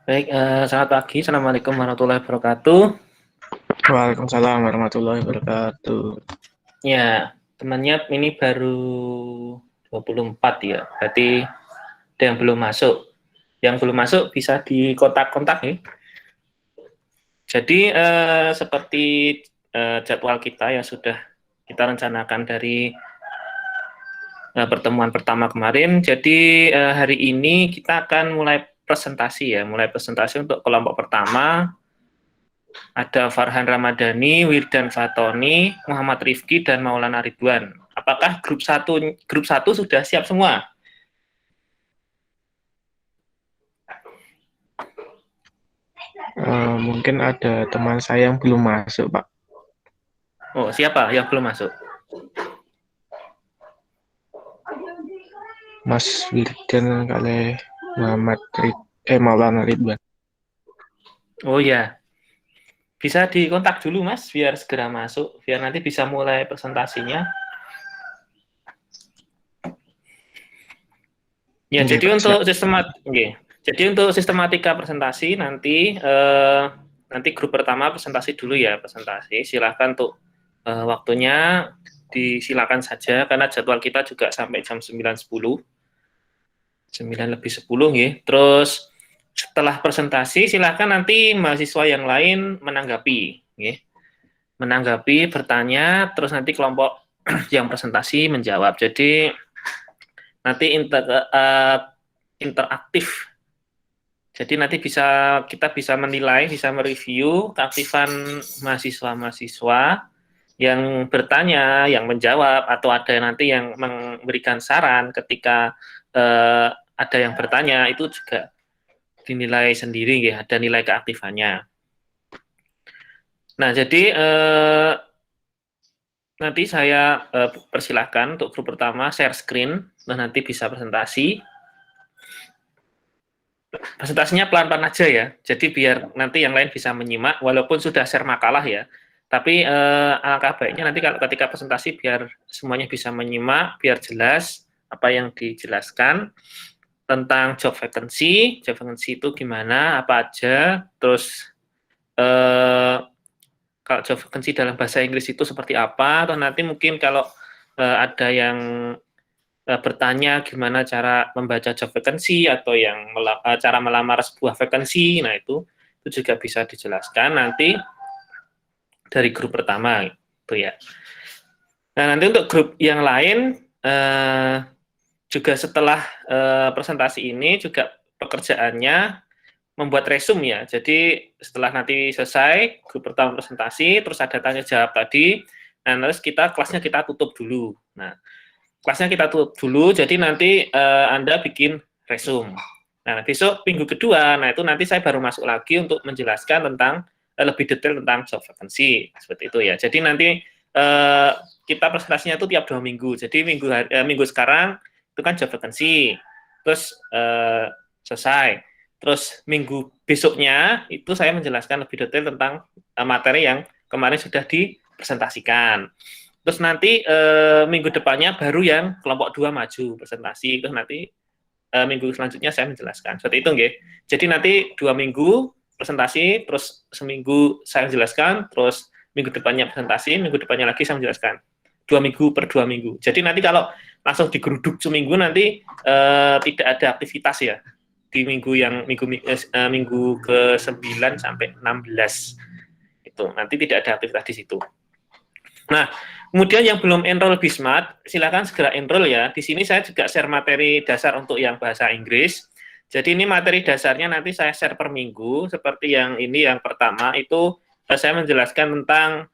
Baik, selamat pagi. Assalamualaikum warahmatullahi wabarakatuh. Waalaikumsalam warahmatullahi wabarakatuh. Ya, temannya ini baru 24 ya. Berarti ada yang belum masuk. Yang belum masuk bisa di kontak-kontak ya. Jadi seperti jadwal kita yang sudah kita rencanakan dari pertemuan pertama kemarin. Jadi hari ini kita akan mulai presentasi ya, mulai presentasi untuk kelompok pertama. Ada Farhan Ramadhani, Wirdan Fatoni, Muhammad Rifki, dan Maulana Ridwan. Apakah grup satu sudah siap semua? Mungkin ada teman saya yang belum masuk, Pak. Oh, siapa yang belum masuk? Mas Wirdan kali Maulana Ridwan. Oh ya, bisa dikontak dulu Mas, biar segera masuk, biar nanti bisa mulai presentasinya. Ya, Oke, jadi Pak, untuk siap. sistematika presentasi nanti nanti grup pertama presentasi dulu ya, presentasi. Silahkan untuk waktunya disilakan saja karena jadwal kita juga sampai jam 9.10. 9 lebih 10 ya. Terus setelah presentasi silahkan nanti mahasiswa yang lain menanggapi ya. Menanggapi, bertanya, terus nanti kelompok yang presentasi menjawab. Jadi nanti interaktif. Jadi nanti kita bisa menilai, bisa mereview keaktifan mahasiswa-mahasiswa yang bertanya, yang menjawab, atau ada nanti yang memberikan saran ketika ada yang bertanya, itu juga dinilai sendiri ya, ada nilai keaktifannya. Nah, jadi nanti saya persilahkan untuk grup pertama share screen, dan nanti bisa presentasi. Presentasinya pelan-pelan aja ya, jadi biar nanti yang lain bisa menyimak, walaupun sudah share makalah ya. Tapi alangkah baiknya nanti kalau ketika presentasi biar semuanya bisa menyimak, biar jelas apa yang dijelaskan tentang job vacancy itu gimana, apa aja, terus kalau job vacancy dalam bahasa Inggris itu seperti apa, atau nanti mungkin kalau ada yang bertanya gimana cara membaca job vacancy atau yang cara melamar sebuah vacancy, nah itu juga bisa dijelaskan nanti dari grup pertama itu ya. Nah, nanti untuk grup yang lain juga setelah presentasi ini juga pekerjaannya membuat resume ya. Jadi setelah nanti selesai grup pertama presentasi, terus ada tanya jawab tadi, nah terus kelasnya kita tutup dulu. Nah, kelasnya kita tutup dulu, jadi nanti Anda bikin resume. Nah, besok minggu kedua, nah itu nanti saya baru masuk lagi untuk menjelaskan tentang lebih detail tentang job vacancy, seperti itu ya. Jadi nanti kita presentasinya itu tiap 2 minggu. Jadi minggu sekarang itu kan job vacancy, terus selesai. Terus minggu besoknya itu saya menjelaskan lebih detail tentang materi yang kemarin sudah dipresentasikan. Terus nanti minggu depannya baru yang kelompok 2 maju presentasi, terus nanti minggu selanjutnya saya menjelaskan. Seperti itu nggih. Jadi nanti 2 minggu presentasi, terus seminggu saya menjelaskan, terus minggu depannya presentasi, minggu depannya lagi saya menjelaskan. 2 minggu per 2 minggu. Jadi nanti kalau langsung digeruduk seminggu nanti tidak ada aktivitas ya di minggu ke-9 sampai 16. Itu nanti tidak ada aktivitas di situ. Nah, kemudian yang belum enroll Bismart, silakan segera enroll ya. Di sini saya juga share materi dasar untuk yang bahasa Inggris. Jadi ini materi dasarnya nanti saya share per minggu, seperti yang ini yang pertama itu saya menjelaskan tentang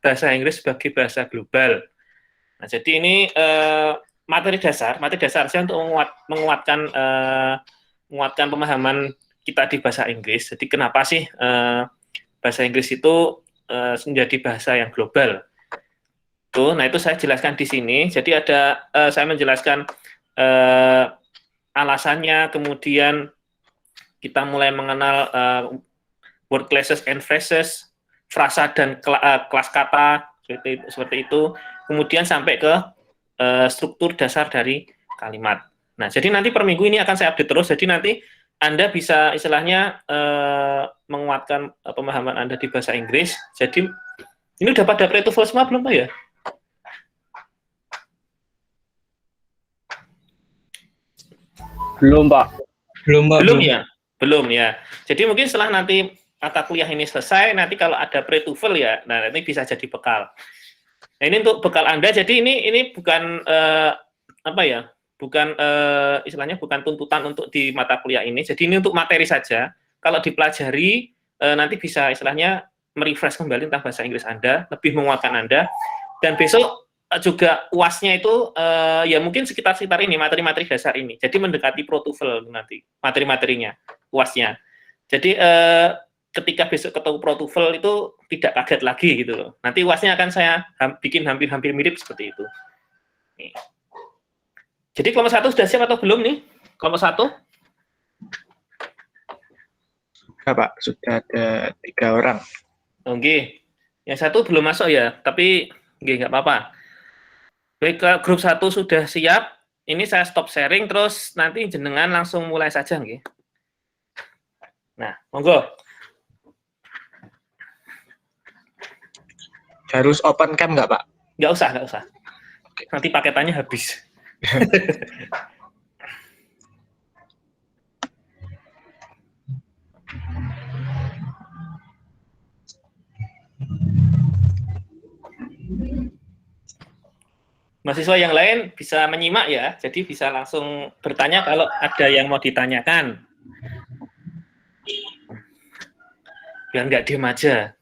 bahasa Inggris sebagai bahasa global. Nah, jadi ini materi dasar saya untuk menguatkan pemahaman kita di bahasa Inggris. Jadi kenapa sih bahasa Inggris itu menjadi bahasa yang global? Nah itu saya jelaskan di sini. Jadi ada saya menjelaskan alasannya, kemudian kita mulai mengenal word classes and phrases, frasa dan kelas kata seperti itu. Kemudian sampai ke struktur dasar dari kalimat. Nah, jadi nanti per minggu ini akan saya update terus. Jadi nanti Anda bisa istilahnya menguatkan pemahaman Anda di bahasa Inggris. Jadi ini udah pada pre-TOEFL semua belum Pak ya? Belum, Pak. Belum ya? Belum ya. Jadi mungkin setelah nanti mata kuliah ini selesai, nanti kalau ada pre-TOEFL ya, nah ini bisa jadi bekal. Nah ini untuk bekal Anda. Jadi ini bukan apa ya? Bukan istilahnya bukan tuntutan untuk di mata kuliah ini. Jadi ini untuk materi saja. Kalau dipelajari nanti bisa istilahnya merefresh kembali tentang bahasa Inggris Anda, lebih menguatkan Anda. Dan besok juga UASnya itu ya mungkin sekitar ini materi-materi dasar ini. Jadi mendekati Pro TOEFL nanti materi-materinya, UASnya. Jadi ketika besok ketemu Pro TOEFL itu tidak kaget lagi gitu loh. Nanti UASnya akan saya bikin hampir-hampir mirip seperti itu. Nih. Jadi kelompok 1 sudah siap atau belum nih? Kelompok 1? Ya, Pak, sudah ada 3 orang. Oke. Yang 1 belum masuk ya, tapi nggak apa-apa. Baik, grup 1 sudah siap. Ini saya stop sharing, terus nanti jenengan langsung mulai saja. Nggih. Nah, monggo. Harus open cam nggak, Pak? Nggak usah. Nanti paketannya habis. Mahasiswa yang lain bisa menyimak ya, jadi bisa langsung bertanya kalau ada yang mau ditanyakan. Biar nggak diem aja.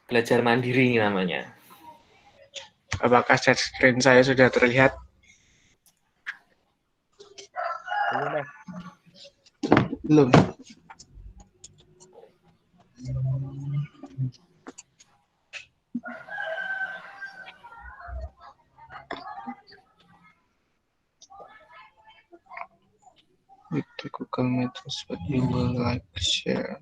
Belajar mandiri namanya. Apakah share screen saya sudah terlihat? Belum. With the Google Maps, what you will like to share.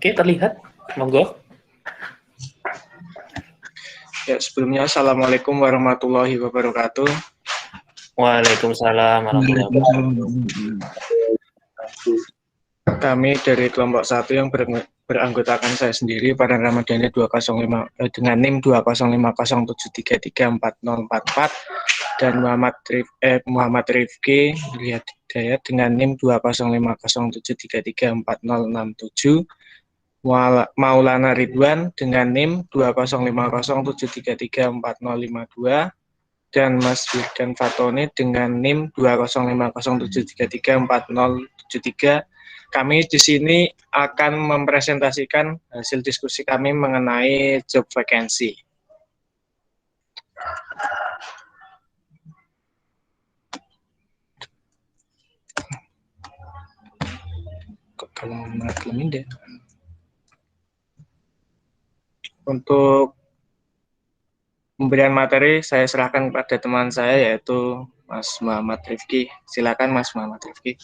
Oke, terlihat. Monggo. Ya, sebelumnya Assalamualaikum warahmatullahi wabarakatuh. Waalaikumsalam warahmatullahi wabarakatuh. Kami dari kelompok 1 yang beranggotakan saya sendiri pada Ramadhani 205 dengan NIM 20507334044 dan Muhammad Rifki Lihat Hidayat dengan NIM 20507334067, Maulana Ridwan dengan NIM 20507334052 dan Mas Wirdan Fatoni dengan NIM 20507334073. Kami di sini akan mempresentasikan hasil diskusi kami mengenai job vacancy. Kalau ini untuk pemberian materi saya serahkan kepada teman saya yaitu Mas Muhammad Rifki. Silakan Mas Muhammad Rifki.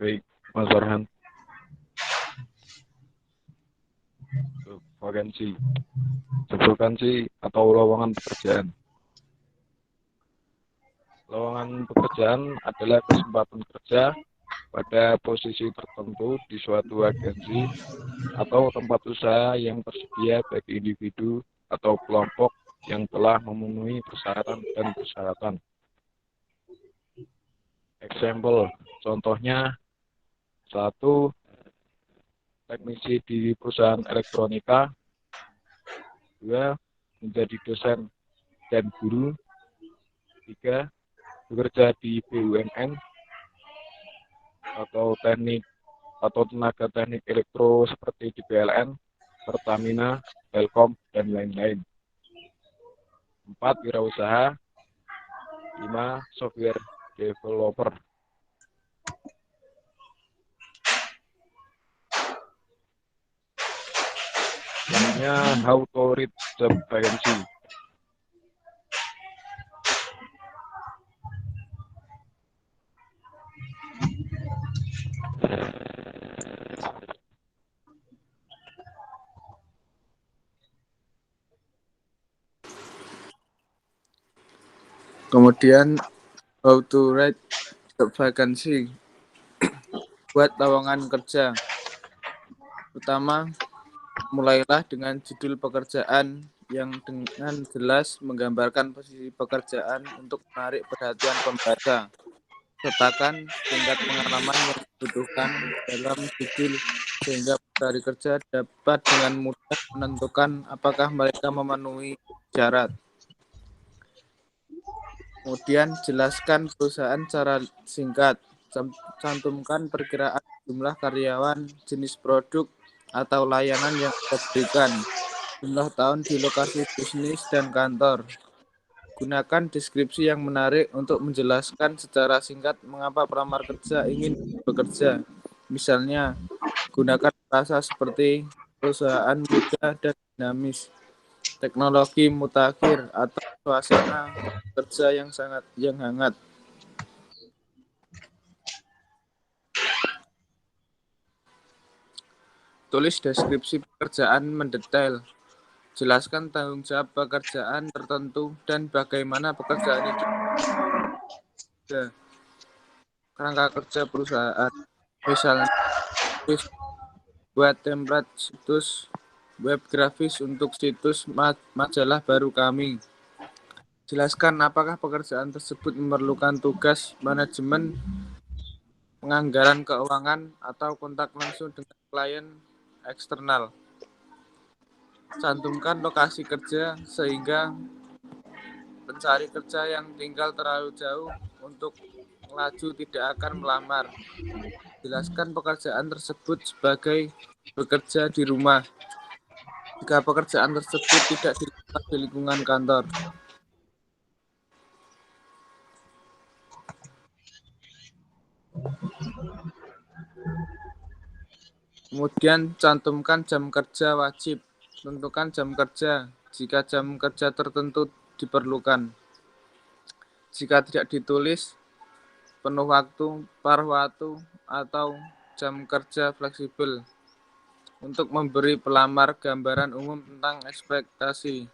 Baik, Mas Farhan. Vakansi atau lowongan pekerjaan. Lowongan pekerjaan adalah kesempatan kerja pada posisi tertentu di suatu agensi atau tempat usaha yang tersedia bagi individu atau kelompok yang telah memenuhi persyaratan dan persyaratan. Eksempel, contohnya 1. Teknisi di perusahaan elektronika, 2. Menjadi dosen dan guru, 3. Bekerja di BUMN atau teknik atau tenaga teknik elektro seperti di PLN, Pertamina, Telkom, dan lain-lain. 4. Wirausaha. 5. Software developer. Selanjutnya, how to read job vacancy. Kemudian how to write job vacancy. Buat lowongan kerja. Pertama, mulailah dengan judul pekerjaan yang dengan jelas menggambarkan posisi pekerjaan untuk menarik perhatian pembaca. Sertakan tingkat pengalaman yang dibutuhkan dalam judul sehingga pencari kerja dapat dengan mudah menentukan apakah mereka memenuhi syarat. Kemudian jelaskan perusahaan secara singkat. Cantumkan perkiraan jumlah karyawan, jenis produk atau layanan yang diberikan, jumlah tahun di lokasi bisnis dan kantor. Gunakan deskripsi yang menarik untuk menjelaskan secara singkat mengapa pelamar kerja ingin bekerja. Misalnya, gunakan bahasa seperti perusahaan muda dan dinamis, teknologi mutakhir, atau suasana kerja yang hangat. Tulis deskripsi pekerjaan mendetail. Jelaskan tanggung jawab pekerjaan tertentu dan bagaimana pekerjaan itu kerangka kerja perusahaan. Misalnya, buat template situs web grafis untuk situs majalah baru kami. Jelaskan apakah pekerjaan tersebut memerlukan tugas manajemen, penganggaran keuangan, atau kontak langsung dengan klien eksternal. Cantumkan lokasi kerja sehingga pencari kerja yang tinggal terlalu jauh untuk melaju tidak akan melamar. Jelaskan pekerjaan tersebut sebagai bekerja di rumah jika pekerjaan tersebut tidak dilakukan di lingkungan kantor. Kemudian cantumkan jam kerja wajib. Tentukan jam kerja jika jam kerja tertentu diperlukan. Jika tidak ditulis, penuh waktu, paruh waktu, atau jam kerja fleksibel untuk memberi pelamar gambaran umum tentang ekspektasi.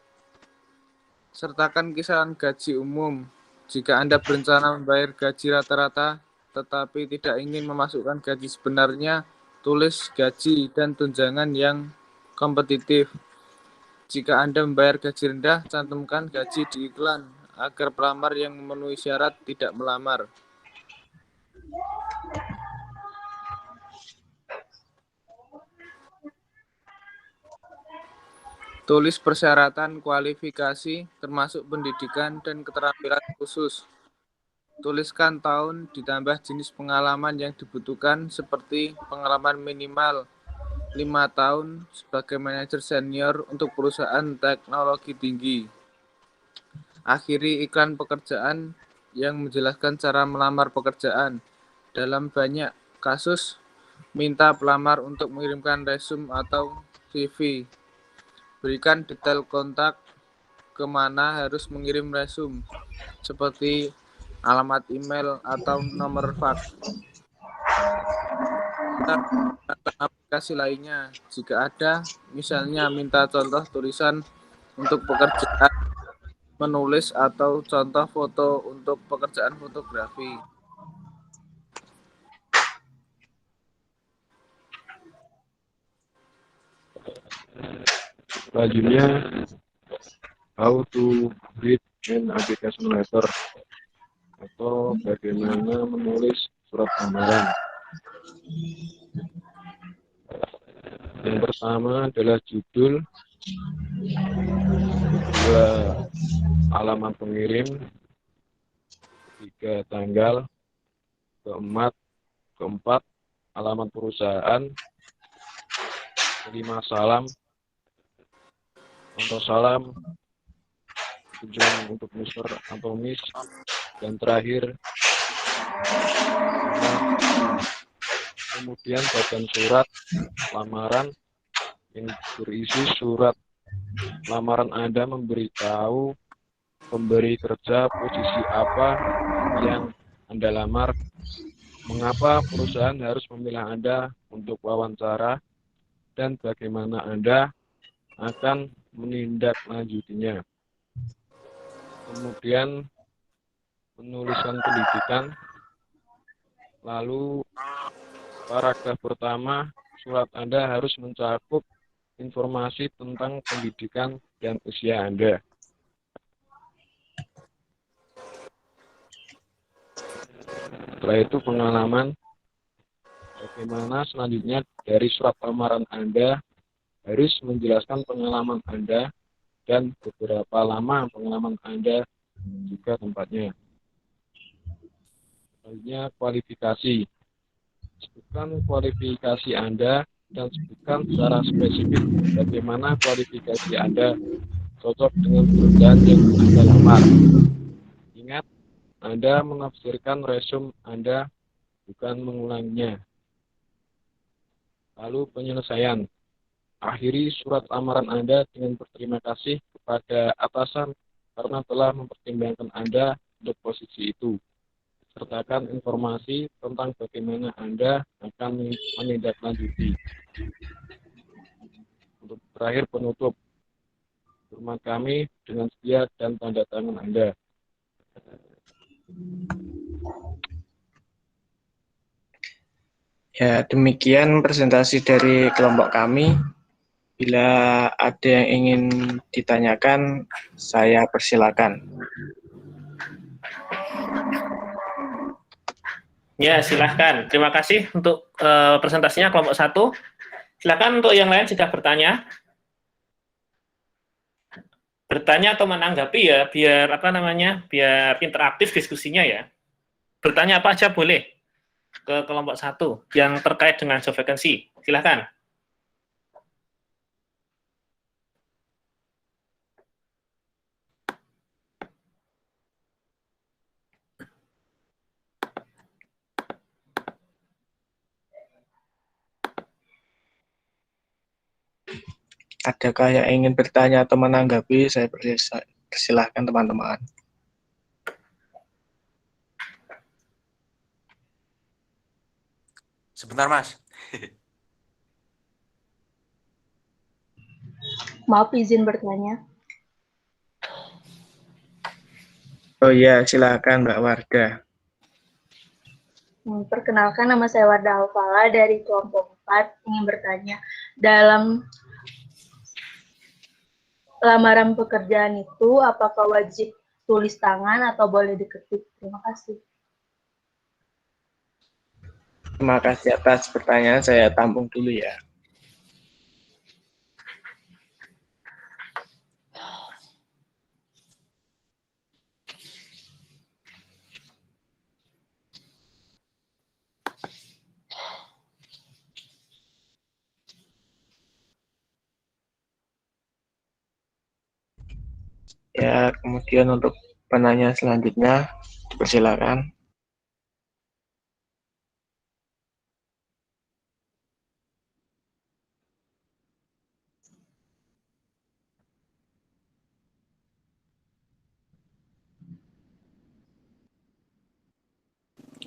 Sertakan kisaran gaji umum. Jika Anda berencana membayar gaji rata-rata tetapi tidak ingin memasukkan gaji sebenarnya, tulis gaji dan tunjangan yang kompetitif. Jika Anda membayar gaji rendah, cantumkan gaji di iklan agar pelamar yang memenuhi syarat tidak melamar. Tulis persyaratan kualifikasi termasuk pendidikan dan keterampilan khusus. Tuliskan tahun ditambah jenis pengalaman yang dibutuhkan seperti pengalaman minimal 5 tahun sebagai manajer senior untuk perusahaan teknologi tinggi. Akhiri iklan pekerjaan yang menjelaskan cara melamar pekerjaan. Dalam banyak kasus, minta pelamar untuk mengirimkan resume atau CV. Berikan detail kontak kemana harus mengirim resume, seperti alamat email atau nomor fax. Aplikasi lainnya, jika ada, misalnya minta contoh tulisan untuk pekerjaan menulis atau contoh foto untuk pekerjaan fotografi. Selanjutnya, how to read an application letter atau bagaimana menulis surat lamaran. Yang pertama adalah judul, kedua alamat pengirim, ketiga tanggal, keempat alamat perusahaan, kelima salam, contoh salam, tujuan untuk Mr. atau Miss, dan terakhir kemudian bagian surat lamaran yang berisi surat lamaran Anda memberitahu pemberi kerja posisi apa yang Anda lamar, mengapa perusahaan harus memilih Anda untuk wawancara, dan bagaimana Anda akan menindaklanjutinya. Kemudian penulisan pendidikan, lalu paragraf pertama, surat Anda harus mencakup informasi tentang pendidikan dan usia Anda. Setelah itu pengalaman, bagaimana selanjutnya dari surat lamaran Anda harus menjelaskan pengalaman Anda dan beberapa lama pengalaman Anda juga tempatnya. Selanjutnya kualifikasi. Sebutkan kualifikasi Anda dan sebutkan secara spesifik bagaimana kualifikasi Anda cocok dengan pekerjaan yang Anda lamar. Ingat, Anda menafsirkan resume Anda, bukan mengulanginya. Lalu penyelesaian. Akhiri surat lamaran Anda dengan berterima kasih kepada atasan karena telah mempertimbangkan Anda untuk posisi itu. Sertakan informasi tentang bagaimana Anda akan menindaklanjuti. Untuk terakhir penutup, hormat kami dengan setia dan tanda tangan Anda. Ya, demikian presentasi dari kelompok kami. Bila ada yang ingin ditanyakan, saya persilakan. Ya, silahkan. Terima kasih untuk presentasinya kelompok 1. Silakan untuk yang lain jika bertanya. Bertanya atau menanggapi ya, biar apa namanya, biar interaktif diskusinya ya. Bertanya apa aja boleh ke kelompok 1 yang terkait dengan job vacancy. Silakan. Adakah yang ingin bertanya atau menanggapi? Saya persilahkan teman-teman. Sebentar, Mas. Maaf, izin bertanya. Oh iya, silakan Mbak Wardah. Perkenalkan, nama saya Wardah Alfala dari kelompok 4. Ingin bertanya, dalam lamaran pekerjaan itu apakah wajib tulis tangan atau boleh diketik? Terima kasih. Terima kasih atas pertanyaan. Saya tampung dulu ya. Ya, kemudian untuk penanya selanjutnya, dipersilakan.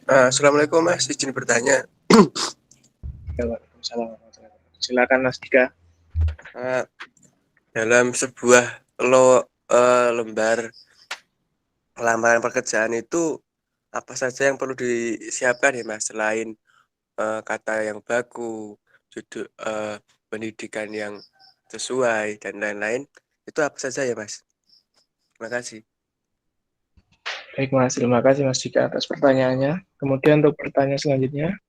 Assalamualaikum Mas, izin bertanya. Waalaikumsalam. Silakan Mas Dika. Dalam sebuah lembar lamaran pekerjaan itu apa saja yang perlu disiapkan ya Mas, selain kata yang baku, judul pendidikan yang sesuai dan lain-lain, itu apa saja ya Mas? Terima kasih. Baik Mas, terima kasih Mas Dika atas pertanyaannya. Kemudian untuk pertanyaan selanjutnya.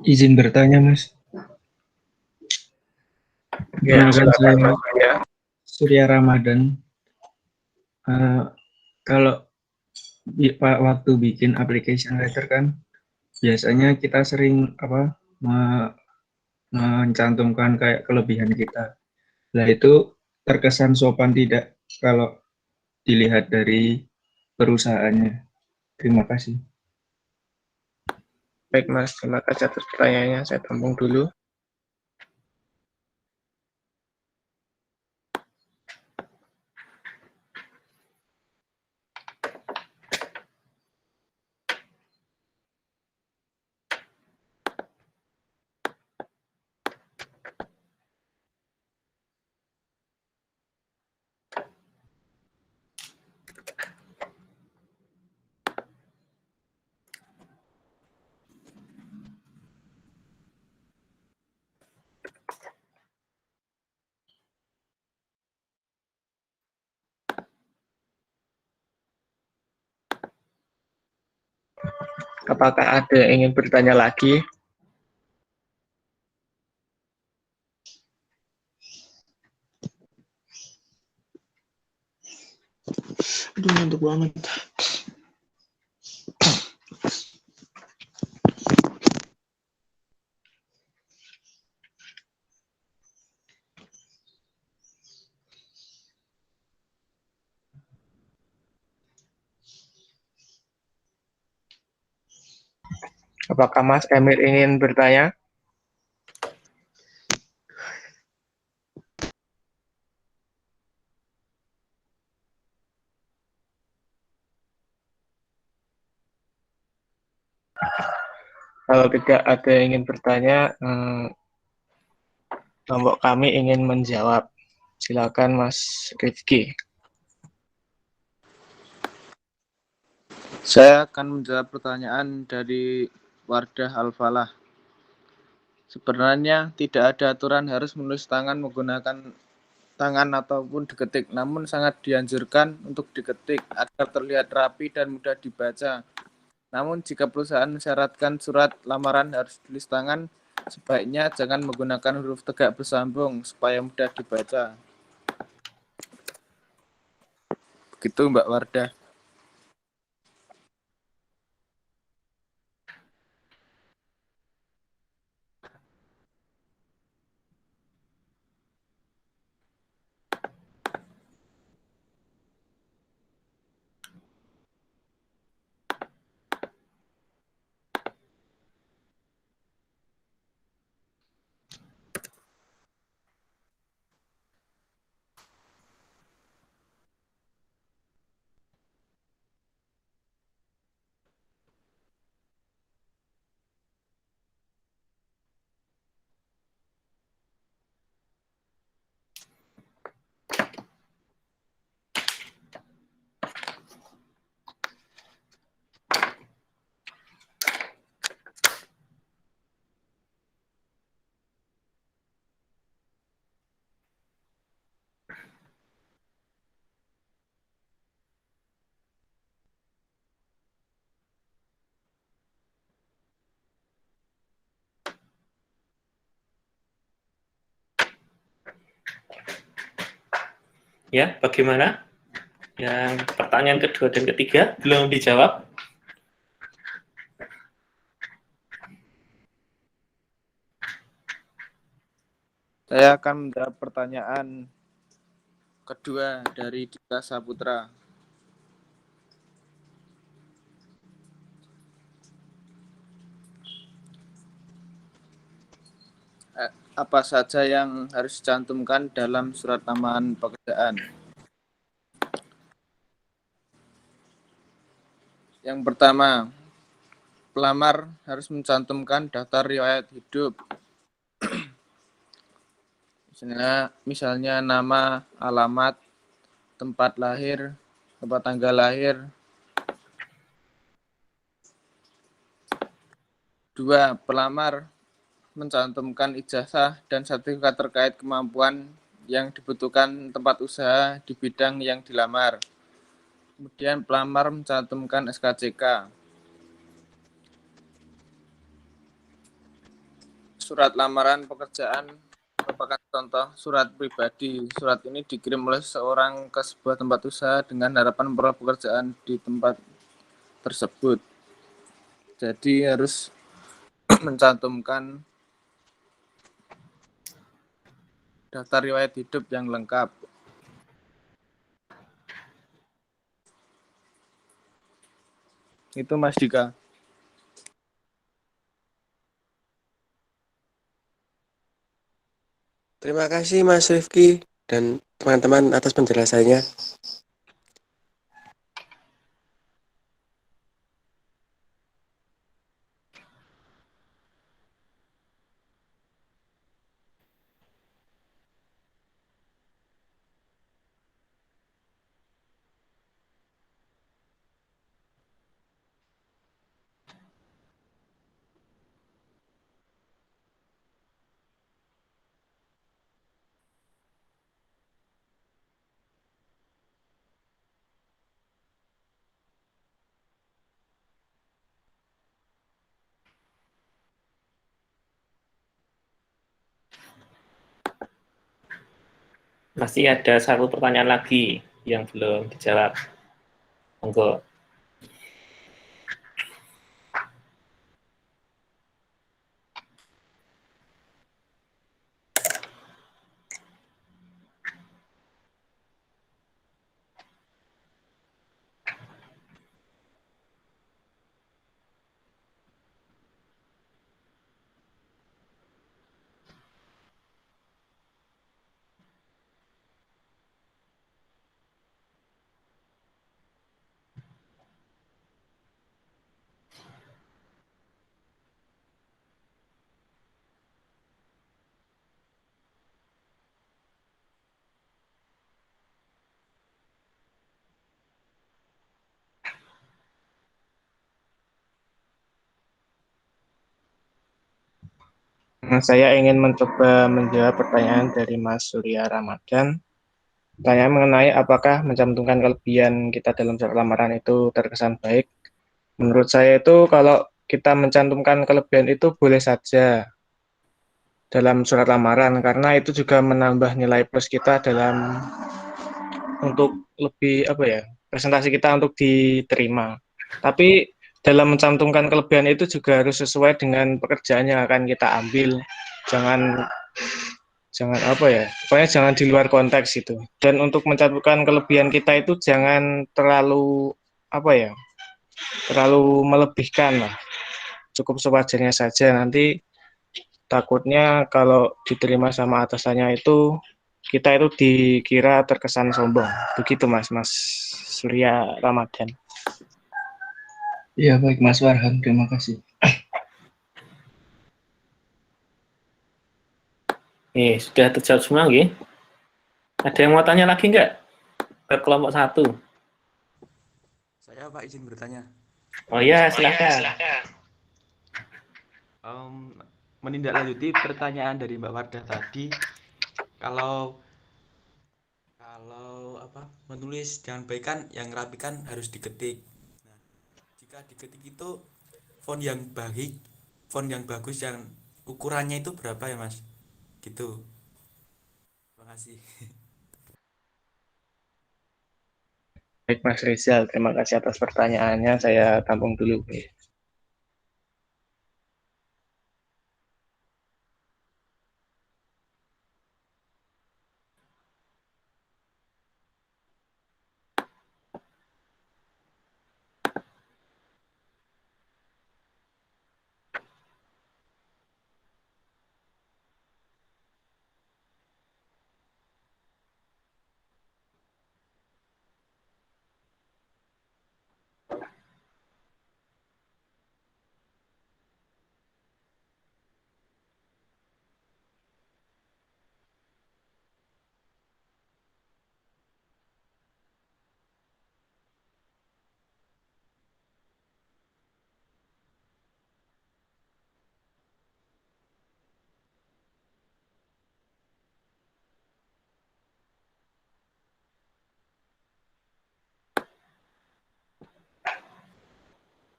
Izin bertanya, Mas. Ya, Perkenalkan silakan saya Mas Arya. Surya Ramadan. Kalau waktu bikin application letter kan, biasanya kita sering mencantumkan kayak kelebihan kita. Nah itu terkesan sopan tidak kalau dilihat dari perusahaannya. Terima kasih. Baik Mas, terima kasih atas pertanyaannya. Saya tampung dulu. Apakah ada yang ingin bertanya lagi? Aduh, ngantuk banget. Apakah Mas Emil ingin bertanya? Kalau tidak ada yang ingin bertanya, kelompok kami ingin menjawab. Silakan Mas Rifki. Saya akan menjawab pertanyaan dari Wardah Al-Falah. Sebenarnya tidak ada aturan harus menulis tangan menggunakan tangan ataupun diketik, namun sangat dianjurkan untuk diketik agar terlihat rapi dan mudah dibaca. Namun jika perusahaan mensyaratkan surat lamaran harus tulis tangan, sebaiknya jangan menggunakan huruf tegak bersambung supaya mudah dibaca. Begitu Mbak Wardah. Ya, bagaimana? Yang pertanyaan kedua dan ketiga belum dijawab. Saya akan menjawab pertanyaan kedua dari Dika Saputra. Apa saja yang harus dicantumkan dalam surat lamaran pekerjaan? Yang pertama, pelamar harus mencantumkan daftar riwayat hidup. Misalnya nama, alamat, tempat lahir, tempat tanggal lahir. 2. Pelamar mencantumkan ijazah dan sertifikat terkait kemampuan yang dibutuhkan tempat usaha di bidang yang dilamar. Kemudian pelamar mencantumkan SKCK. surat lamaran pekerjaan merupakan contoh surat pribadi. Surat ini dikirim oleh seorang ke sebuah tempat usaha dengan harapan memperoleh pekerjaan di tempat tersebut. Jadi harus mencantumkan daftar riwayat hidup yang lengkap. Itu Mas Dika. Terima kasih Mas Rifki dan teman-teman atas penjelasannya. Masih ada satu pertanyaan lagi yang belum dijawab. Monggo. Saya ingin mencoba menjawab pertanyaan dari Mas Surya Ramadan. Pertanyaan mengenai apakah mencantumkan kelebihan kita dalam surat lamaran itu terkesan baik. Menurut saya itu kalau kita mencantumkan kelebihan itu boleh saja dalam surat lamaran karena itu juga menambah nilai plus kita dalam untuk lebih apa ya presentasi kita untuk diterima. Tapi dalam mencantumkan kelebihan itu juga harus sesuai dengan pekerjaan yang akan kita ambil. Jangan apa ya, pokoknya jangan di luar konteks itu. Dan untuk mencantumkan kelebihan kita itu jangan terlalu apa ya, terlalu melebihkan lah. Cukup sewajarnya saja. Nanti takutnya kalau diterima sama atasannya itu kita itu dikira terkesan sombong. Begitu Mas Surya Ramadan. Iya, baik Mas Farhan, terima kasih. Sudah terjawab semua, nggih? Ada yang mau tanya lagi nggak? Ke kelompok 1. Saya Pak izin bertanya. Oh ya, silakan. Menindaklanjuti pertanyaan dari Mbak Wardah tadi, kalau menulis dengan baik kan yang rapi kan harus diketik. Nah, jika diketik itu font yang bagus yang ukurannya itu berapa ya Mas? Gitu. Terima kasih. Baik Mas Rizal, terima kasih atas pertanyaannya. Saya tampung dulu.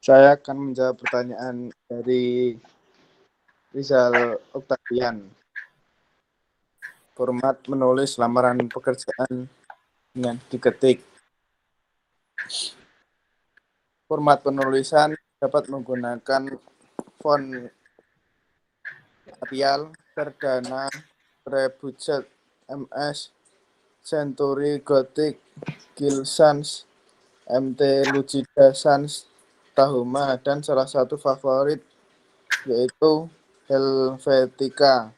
Saya akan menjawab pertanyaan dari Rizal Octavian. Format menulis lamaran pekerjaan dengan diketik. Format penulisan dapat menggunakan font Arial, Verdana, Trebuchet, MS, Century Gothic, Gill Sans, MT Lucida Sans, Tahoma, dan salah satu favorit yaitu Helvetica.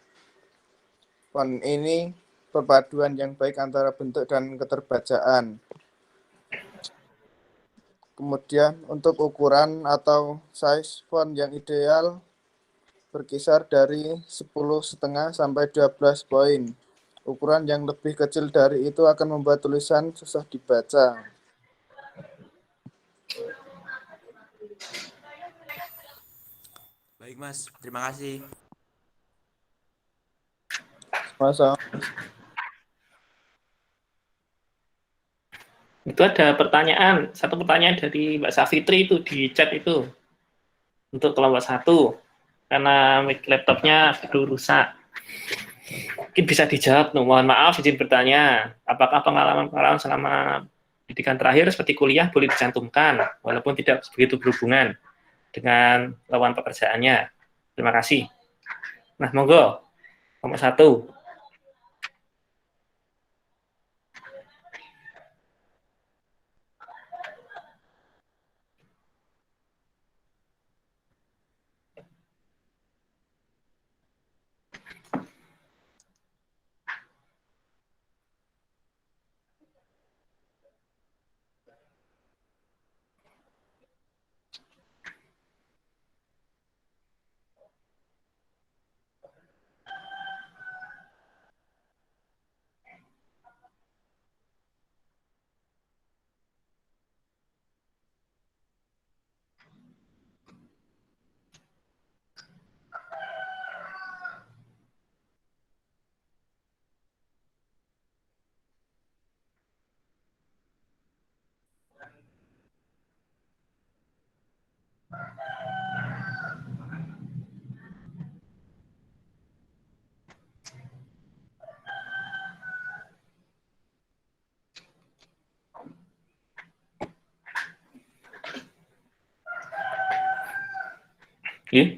Font ini perpaduan yang baik antara bentuk dan keterbacaan. Kemudian untuk ukuran atau size font yang ideal berkisar dari 10,5 sampai 12 poin. Ukuran yang lebih kecil dari itu akan membuat tulisan susah dibaca. Baik Mas, terima kasih. Masa Itu ada pertanyaan, satu pertanyaan dari Mbak Safitri itu di chat itu untuk kelompok 1 karena laptopnya baru rusak. Mungkin bisa dijawab. Mohon maaf izin bertanya, apakah pengalaman-pengalaman selama pendidikan terakhir seperti kuliah boleh dicantumkan walaupun tidak begitu berhubungan dengan lawan pekerjaannya? Terima kasih. Nah, monggo kelompok 1.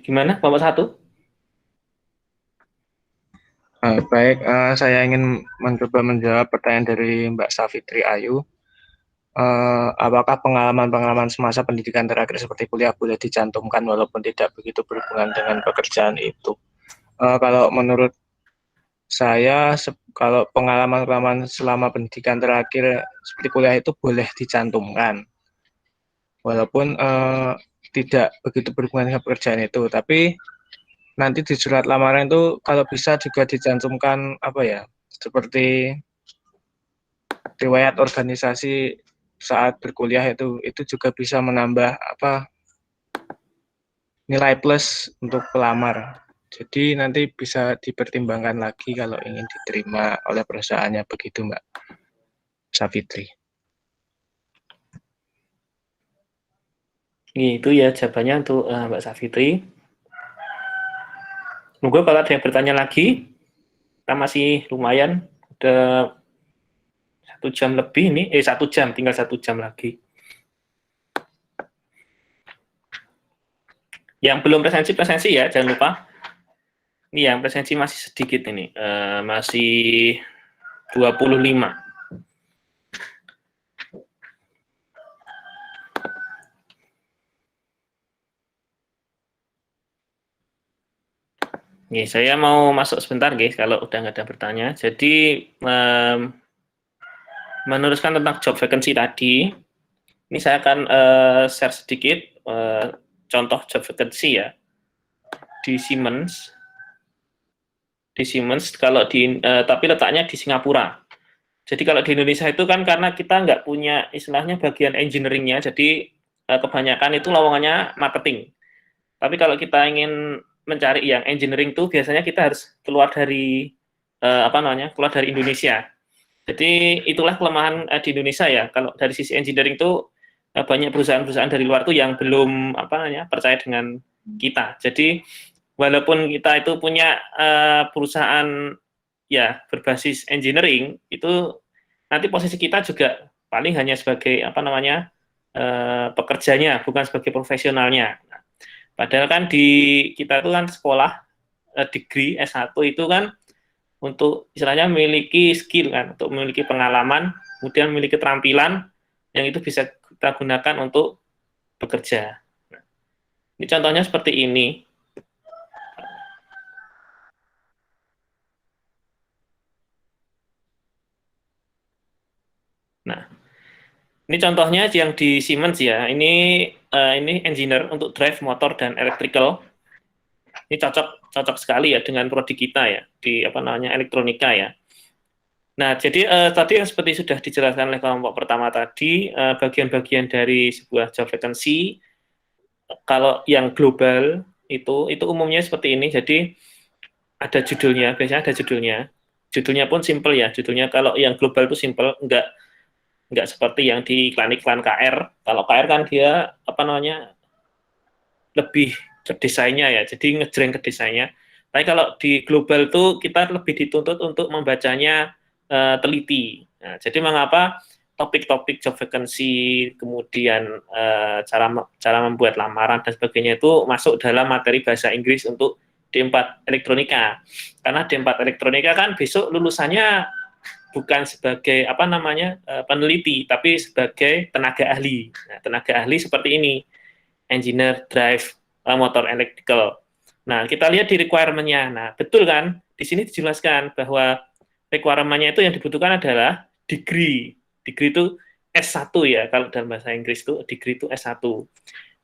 Gimana kelompok 1? Baik, saya ingin mencoba menjawab pertanyaan dari Mbak Safitri Ayu. Apakah pengalaman-pengalaman semasa pendidikan terakhir seperti kuliah boleh dicantumkan walaupun tidak begitu berhubungan dengan pekerjaan itu? Kalau menurut saya, kalau pengalaman-pengalaman selama pendidikan terakhir seperti kuliah itu boleh dicantumkan, walaupun tidak begitu berhubungan dengan pekerjaan itu. Tapi nanti di surat lamaran itu kalau bisa juga dicantumkan seperti riwayat organisasi saat berkuliah itu juga bisa menambah nilai plus untuk pelamar. Jadi nanti bisa dipertimbangkan lagi kalau ingin diterima oleh perusahaannya, begitu Mbak Safitri. Itu ya jawabannya untuk Mbak Safitri. Monggo kalau ada yang bertanya lagi, kita masih lumayan, udah 1 jam lebih ini, 1 jam, tinggal 1 jam lagi. Yang belum presensi ya, jangan lupa. Ini yang presensi masih sedikit ini, masih 25. Nih, saya mau masuk sebentar guys, kalau udah nggak ada bertanya. Jadi, meneruskan tentang job vacancy tadi, ini saya akan share sedikit contoh job vacancy ya di Siemens. Di Siemens, kalau tapi letaknya di Singapura. Jadi kalau di Indonesia itu kan karena kita nggak punya istilahnya bagian engineering-nya, jadi kebanyakan itu lowongannya marketing. Tapi kalau kita ingin mencari yang engineering tuh biasanya kita harus keluar dari keluar dari Indonesia. Jadi itulah kelemahan di Indonesia ya. Kalau dari sisi engineering tuh banyak perusahaan-perusahaan dari luar tuh yang belum percaya dengan kita. Jadi walaupun kita itu punya perusahaan ya berbasis engineering, itu nanti posisi kita juga paling hanya sebagai apa namanya pekerjanya, bukan sebagai profesionalnya. Nah, padahal kan di kita itu kan sekolah degree S1 itu kan untuk istilahnya memiliki skill kan, untuk memiliki pengalaman, kemudian memiliki keterampilan yang itu bisa kita gunakan untuk bekerja. Nah, ini contohnya seperti ini. Nah, ini contohnya yang di Siemens ya. Ini engineer untuk drive motor dan electrical. Ini cocok sekali ya dengan prodi kita ya di apa namanya elektronika ya. Nah, jadi tadi yang seperti sudah dijelaskan oleh kelompok pertama tadi, bagian-bagian dari sebuah job vacancy, kalau yang global itu umumnya seperti ini. Jadi ada judulnya, biasanya ada judulnya. Judulnya pun simple ya. Judulnya kalau yang global itu simple, enggak seperti yang di iklan-iklan KR. Kalau KR kan dia apa namanya lebih ke desainnya ya, jadi ngejreng ke desainnya. Tapi kalau di global tuh kita lebih dituntut untuk membacanya teliti. Nah, jadi mengapa topik-topik job vacancy, kemudian cara membuat lamaran dan sebagainya itu masuk dalam materi bahasa Inggris untuk D4 elektronika. Karena D4 elektronika kan besok lulusannya bukan sebagai apa namanya peneliti, tapi sebagai tenaga ahli. Nah, tenaga ahli seperti ini, engineer drive motor electrical. Nah, kita lihat di requirement-nya. Nah, betul kan? Di sini dijelaskan bahwa requirement-nya itu yang dibutuhkan adalah degree. Degree itu S1 ya, kalau dalam bahasa Inggris itu degree itu S1.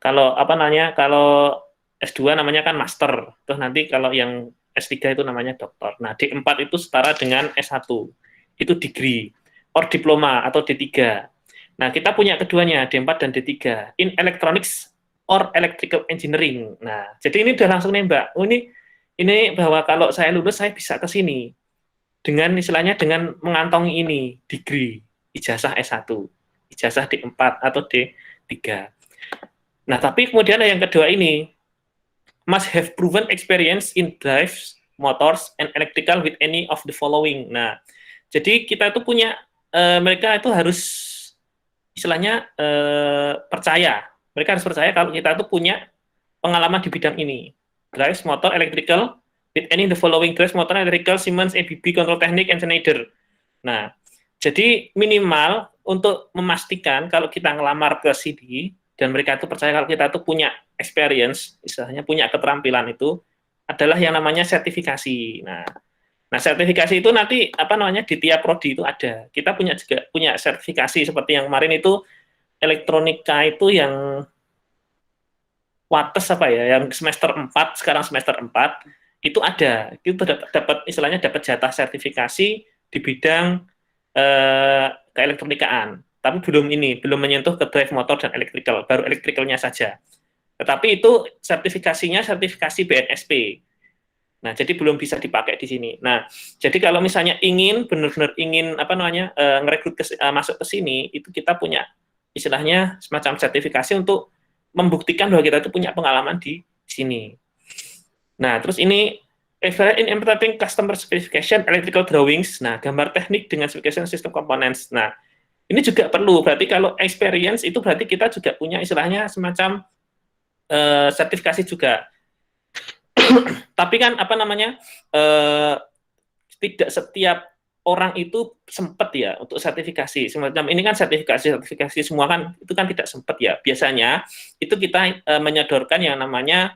Kalau apa namanya? Kalau S2 namanya kan master. Terus nanti kalau yang S3 itu namanya doktor. Nah, D4 itu setara dengan S1. Itu degree. Or diploma atau D3. Nah, kita punya keduanya, D4 dan D3. In electronics or electrical engineering. Nah, jadi ini udah langsung nembak. Oh, ini bahwa kalau saya lulus saya bisa ke sini. Dengan istilahnya dengan mengantongi ini degree, ijazah S1, ijazah D4 atau D3. Nah, tapi kemudian yang kedua ini must have proven experience in drives, motors, and electrical with any of the following. Nah, jadi kita itu punya mereka itu harus istilahnya percaya. Mereka harus percaya kalau kita itu punya pengalaman di bidang ini. Drives, motor, electrical, with any the following drives, motor, electrical, Siemens, ABB, control technique, and Schneider. Nah, jadi minimal untuk memastikan kalau kita ngelamar ke sini, dan mereka itu percaya kalau kita itu punya experience, istilahnya punya keterampilan itu, adalah yang namanya sertifikasi. Nah, sertifikasi itu nanti apa namanya di tiap prodi itu ada. Kita juga punya sertifikasi seperti yang kemarin itu elektronika itu yang wates apa ya, yang semester 4, sekarang semester 4, itu ada. Itu dapat istilahnya dapat jatah sertifikasi di bidang keelektronikaan. Tapi belum menyentuh ke drive motor dan electrical, baru electricalnya saja. Tetapi itu sertifikasinya sertifikasi BNSP. Nah, jadi belum bisa dipakai di sini. Nah, jadi kalau misalnya benar-benar ingin apa namanya ngerekrut masuk ke sini, itu kita punya istilahnya semacam sertifikasi untuk membuktikan bahwa kita itu punya pengalaman di sini. Nah, terus ini in implementing customer specification electrical drawings. Nah, gambar teknik dengan specification system components. Nah, ini juga perlu. Berarti kalau experience itu berarti kita juga punya istilahnya semacam sertifikasi juga. Tapi kan apa namanya tidak setiap orang itu sempat ya untuk sertifikasi. Semacam ini kan sertifikasi semua kan itu kan tidak sempat ya. Biasanya itu kita menyodorkan yang namanya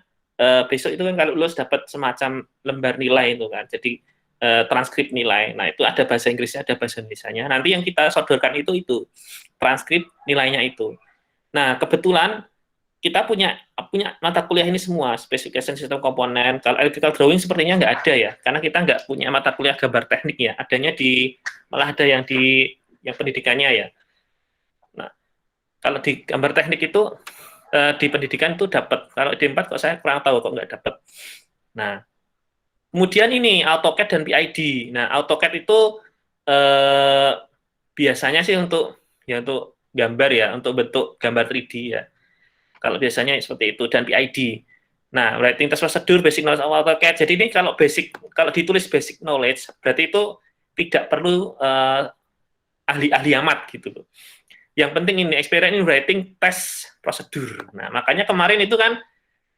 besok itu kan kalau lulus dapat semacam lembar nilai itu kan. Jadi transkrip nilai. Nah, itu ada bahasa Inggrisnya, ada bahasa Indonesianya. Nanti yang kita sodorkan itu transkrip nilainya itu. Nah, kebetulan kita punya mata kuliah ini semua, specification system komponen. Kalau electrical drawing sepertinya nggak ada ya, karena kita nggak punya mata kuliah gambar teknik ya. Adanya malah ada yang pendidikannya ya. Nah, kalau di gambar teknik itu di pendidikan itu dapat. Kalau D4 kok saya kurang tahu kok nggak dapat. Nah, kemudian ini AutoCAD dan PID. Nah, AutoCAD itu biasanya sih untuk gambar ya, untuk bentuk gambar 3D ya. Kalau biasanya seperti itu, dan PID. Nah, writing test procedure, basic knowledge of AutoCAD. Jadi ini kalau ditulis basic knowledge, berarti itu tidak perlu ahli-ahli amat gitu loh. Yang penting ini experience in writing test procedure. Nah, makanya kemarin itu kan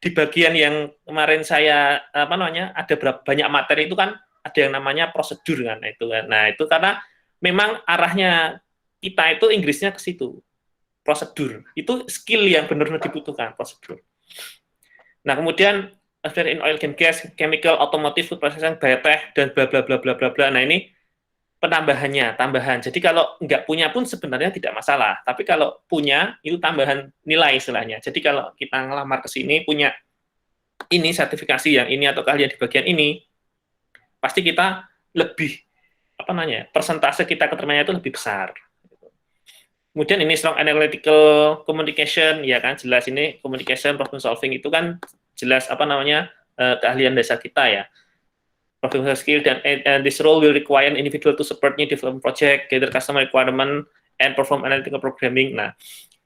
di bagian yang kemarin saya ada banyak materi itu kan ada yang namanya prosedur kan, itu kan. Nah, itu karena memang arahnya kita itu Inggrisnya ke situ. Prosedur. Itu skill yang benar-benar dibutuhkan, prosedur. Nah, kemudian in oil and gas, chemical, automotive, food processing, biotech, dan bla bla bla bla bla bla. Nah, ini tambahan. Jadi kalau nggak punya pun sebenarnya tidak masalah. Tapi kalau punya, itu tambahan nilai istilahnya. Jadi kalau kita ngelamar ke sini, punya ini, sertifikasi yang ini, atau keahlian di bagian ini, pasti kita lebih, persentase kita keterimanya itu lebih besar. Kemudian ini strong analytical communication, ya kan, jelas ini communication, problem solving itu kan jelas keahlian dasar kita ya. Problem skill and this role will require an individual to support new development project, gather customer requirement, and perform analytical programming. Nah,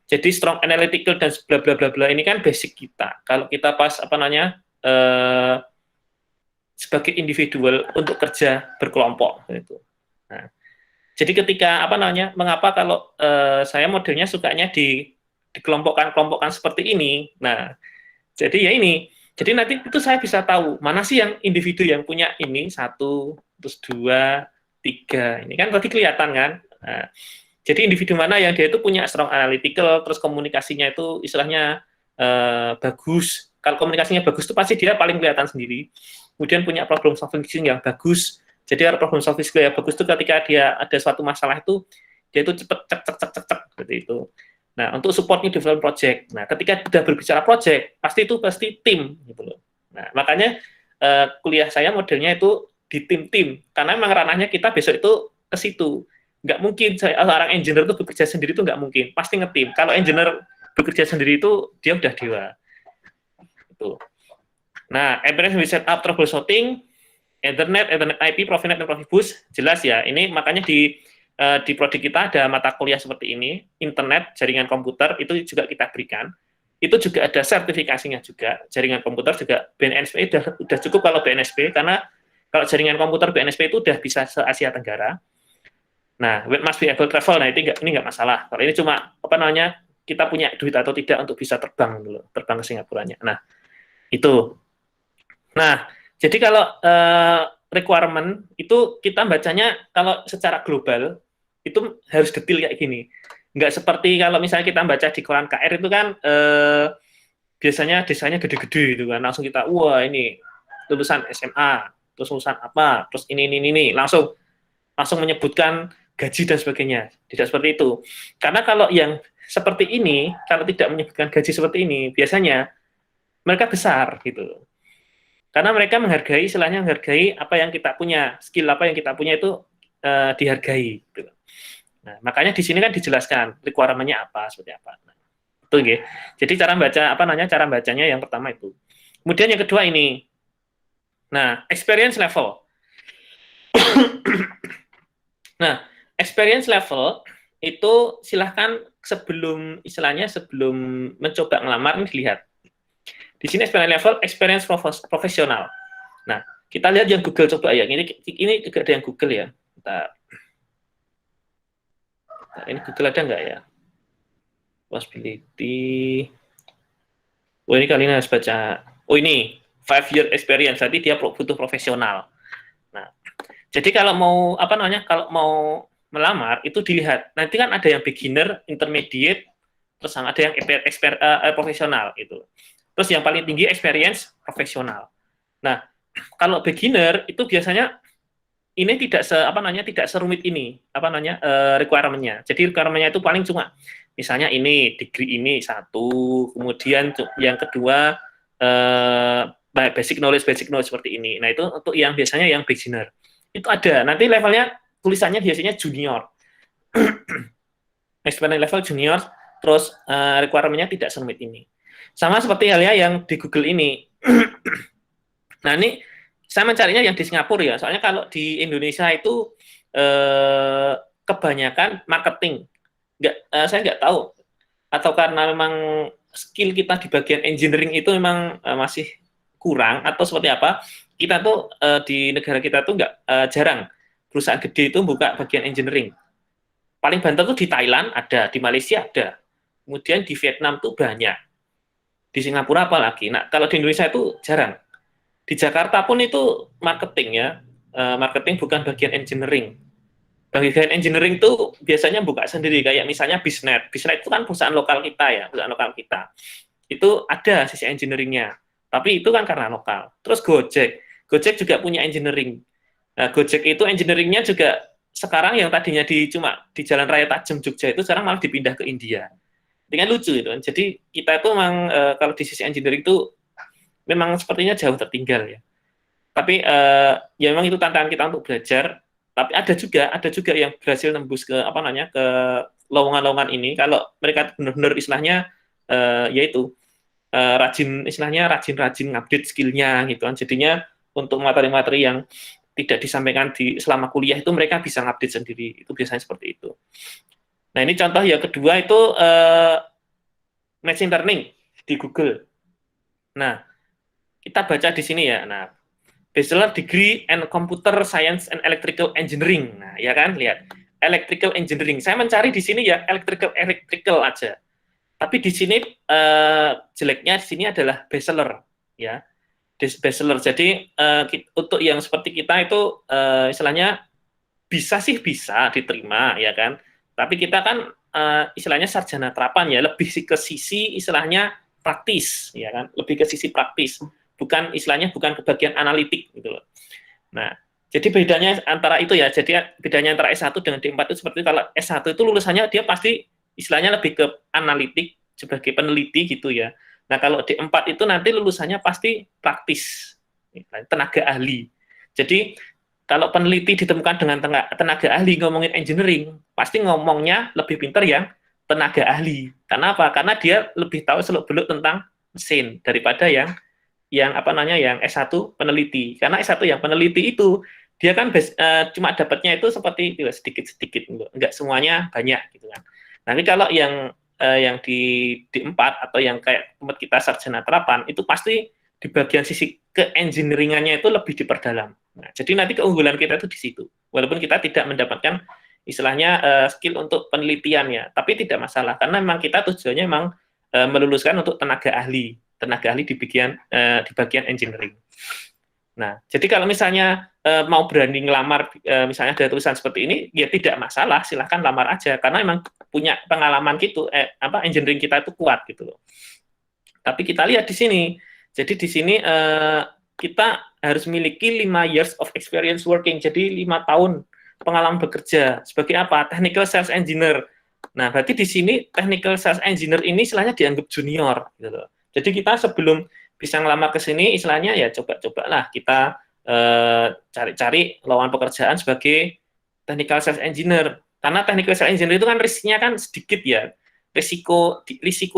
jadi strong analytical dan bla bla bla bla ini kan basic kita. Kalau kita pas sebagai individual untuk kerja berkelompok gitu. Nah, jadi ketika mengapa kalau saya modelnya sukanya dikelompokkan seperti ini. Nah, jadi ya ini. Jadi nanti itu saya bisa tahu mana sih yang individu yang punya ini 1, terus 2, 3. Ini kan tadi kelihatan kan. Nah, jadi individu mana yang dia itu punya strong analytical, terus komunikasinya itu istilahnya bagus. Kalau komunikasinya bagus itu pasti dia paling kelihatan sendiri. Kemudian punya problem solving skill yang bagus. Jadi problem solving skill yang bagus itu ketika dia ada suatu masalah itu dia itu cepet cek seperti itu. Nah, untuk support new development project. Nah, ketika sudah berbicara project, pasti tim gitu loh. Nah, makanya kuliah saya modelnya itu di tim-tim karena memang ranahnya kita besok itu ke situ. Nggak mungkin seorang engineer itu bekerja sendiri itu nggak mungkin, pasti ngetim. Kalau engineer bekerja sendiri itu dia udah dewa. Itu. Nah, experience with setup troubleshooting, Ethernet IP, Profinet, dan Profibus, jelas ya. Ini makanya di prodi kita ada mata kuliah seperti ini, internet, jaringan komputer, itu juga kita berikan. Itu juga ada sertifikasinya juga, jaringan komputer juga, BNSP udah cukup kalau BNSP, karena kalau jaringan komputer BNSP itu udah bisa se-Asia Tenggara. Nah, when must be able travel, nah ini nggak masalah. Kalau ini cuma, kita punya duit atau tidak untuk bisa terbang ke Singapuranya. Nah, itu. Nah, jadi kalau requirement, itu kita bacanya kalau secara global, itu harus detail kayak gini. Nggak seperti kalau misalnya kita baca di koran KR itu kan biasanya desanya gede-gede gitu kan, langsung kita wah ini lulusan SMA, terus lulusan apa, terus ini langsung menyebutkan gaji dan sebagainya. Tidak seperti itu. Karena kalau yang seperti ini, kalau tidak menyebutkan gaji seperti ini, biasanya mereka besar gitu. Karena mereka menghargai apa yang kita punya, skill apa yang kita punya itu dihargai gitu. Nah, makanya di sini kan dijelaskan requirement-nya apa, seperti apa. Nah, itu nggih. Jadi cara bacanya yang pertama itu. Kemudian yang kedua ini. Nah, experience level. Nah, experience level itu silahkan sebelum mencoba ngelamar ini dilihat. Di sini experience profesional. Nah, kita lihat yang Google coba ya. Ini juga ada yang Google ya. Ini Google ada nggak ya? Possibility. Oh, ini kali ini harus baca. Oh, ini 5 year experience. Berarti dia butuh profesional. Nah, jadi kalau mau kalau mau melamar itu dilihat. Nanti kan ada yang beginner, intermediate, terus ada yang profesional itu. Terus yang paling tinggi experience profesional. Nah, kalau beginner itu biasanya ini tidak serumit ini requirement-nya. Jadi requirement-nya itu paling cuma misalnya ini degree ini 1, kemudian yang kedua basic knowledge seperti ini. Nah, itu untuk yang biasanya yang beginner. Itu ada. Nanti levelnya tulisannya biasanya junior. Experience level junior, terus requirement-nya tidak serumit ini. Sama seperti halnya yang di Google ini. Nah, ini saya mencarinya yang di Singapura ya. Soalnya kalau di Indonesia itu kebanyakan marketing. Saya nggak tahu. Atau karena memang skill kita di bagian engineering itu memang masih kurang atau seperti apa? Kita tuh di negara kita tuh nggak jarang perusahaan gede itu buka bagian engineering. Paling banter tuh di Thailand ada, di Malaysia ada, kemudian di Vietnam tuh banyak, di Singapura apalagi. Nah kalau di Indonesia itu jarang. Di Jakarta pun itu marketing ya, marketing bukan bagian engineering. Bagian engineering itu biasanya buka sendiri, kayak misalnya Bisnet. Bisnet itu kan perusahaan lokal kita ya, perusahaan lokal kita. Itu ada sisi engineeringnya, tapi itu kan karena lokal. Terus Gojek juga punya engineering. Nah, Gojek itu engineeringnya juga sekarang yang tadinya cuma di Jalan Raya Tajem Jogja itu sekarang malah dipindah ke India. Dengan lucu itu. Jadi kita itu memang kalau di sisi engineering itu memang sepertinya jauh tertinggal ya. Tapi ya memang itu tantangan kita untuk belajar. Tapi ada juga yang berhasil nembus ke ke lowongan-lowongan ini. Kalau mereka benar-benar istilahnya yaitu rajin ngupdate skillnya gitu kan. Jadinya untuk materi-materi yang tidak disampaikan selama kuliah itu mereka bisa ngupdate sendiri. Itu biasanya seperti itu. Nah ini contoh yang kedua itu machine learning di Google. Nah kita baca di sini ya. Nah Bachelor Degree and Computer Science and Electrical Engineering. Nah ya kan lihat Electrical Engineering. Saya mencari di sini ya electrical aja. Tapi di sini jeleknya di sini adalah bachelor ya. Bachelor. Jadi untuk yang seperti kita itu istilahnya bisa diterima ya kan. Tapi kita kan istilahnya sarjana terapan ya, lebih ke sisi istilahnya praktis ya kan, lebih ke sisi praktis. Bukan istilahnya bukan ke bagian analitik gitu loh. Nah, jadi bedanya antara itu ya. Jadi bedanya antara S1 dengan D4 itu seperti kalau S1 itu lulusannya dia pasti istilahnya lebih ke analitik sebagai peneliti gitu ya. Nah, kalau D4 itu nanti lulusannya pasti praktis, tenaga ahli. Jadi, kalau peneliti ditemukan dengan tenaga ahli ngomongin engineering, pasti ngomongnya lebih pintar yang tenaga ahli. Karena apa? Karena dia lebih tahu seluk-beluk tentang mesin daripada yang S1 peneliti. Karena S1 yang peneliti itu, dia kan cuma dapatnya itu seperti sedikit-sedikit, enggak semuanya banyak gitu kan. Nanti kalau yang di D4 atau yang kayak tempat kita sarjana terapan itu pasti di bagian sisi ke-engineeringannya itu lebih diperdalam. Nah, jadi nanti keunggulan kita itu di situ. Walaupun kita tidak mendapatkan istilahnya skill untuk penelitiannya, tapi tidak masalah karena memang kita tujuannya memang meluluskan untuk tenaga ahli di bagian engineering. Nah, jadi kalau misalnya mau berani ngelamar misalnya ada tulisan seperti ini, ya tidak masalah, silahkan lamar aja karena memang punya pengalaman gitu, engineering kita itu kuat gitu loh. Tapi kita lihat di sini, jadi di sini kita harus memiliki 5 years of experience working, jadi 5 tahun pengalaman bekerja sebagai apa? Technical sales engineer. Nah, berarti di sini technical sales engineer ini istilahnya dianggap junior gitu loh. Jadi kita sebelum bisa ngelamar ke sini istilahnya ya coba-cobalah kita cari-cari lowongan pekerjaan sebagai technical sales engineer. Karena technical sales engineer itu kan risknya kan sedikit ya. Risiko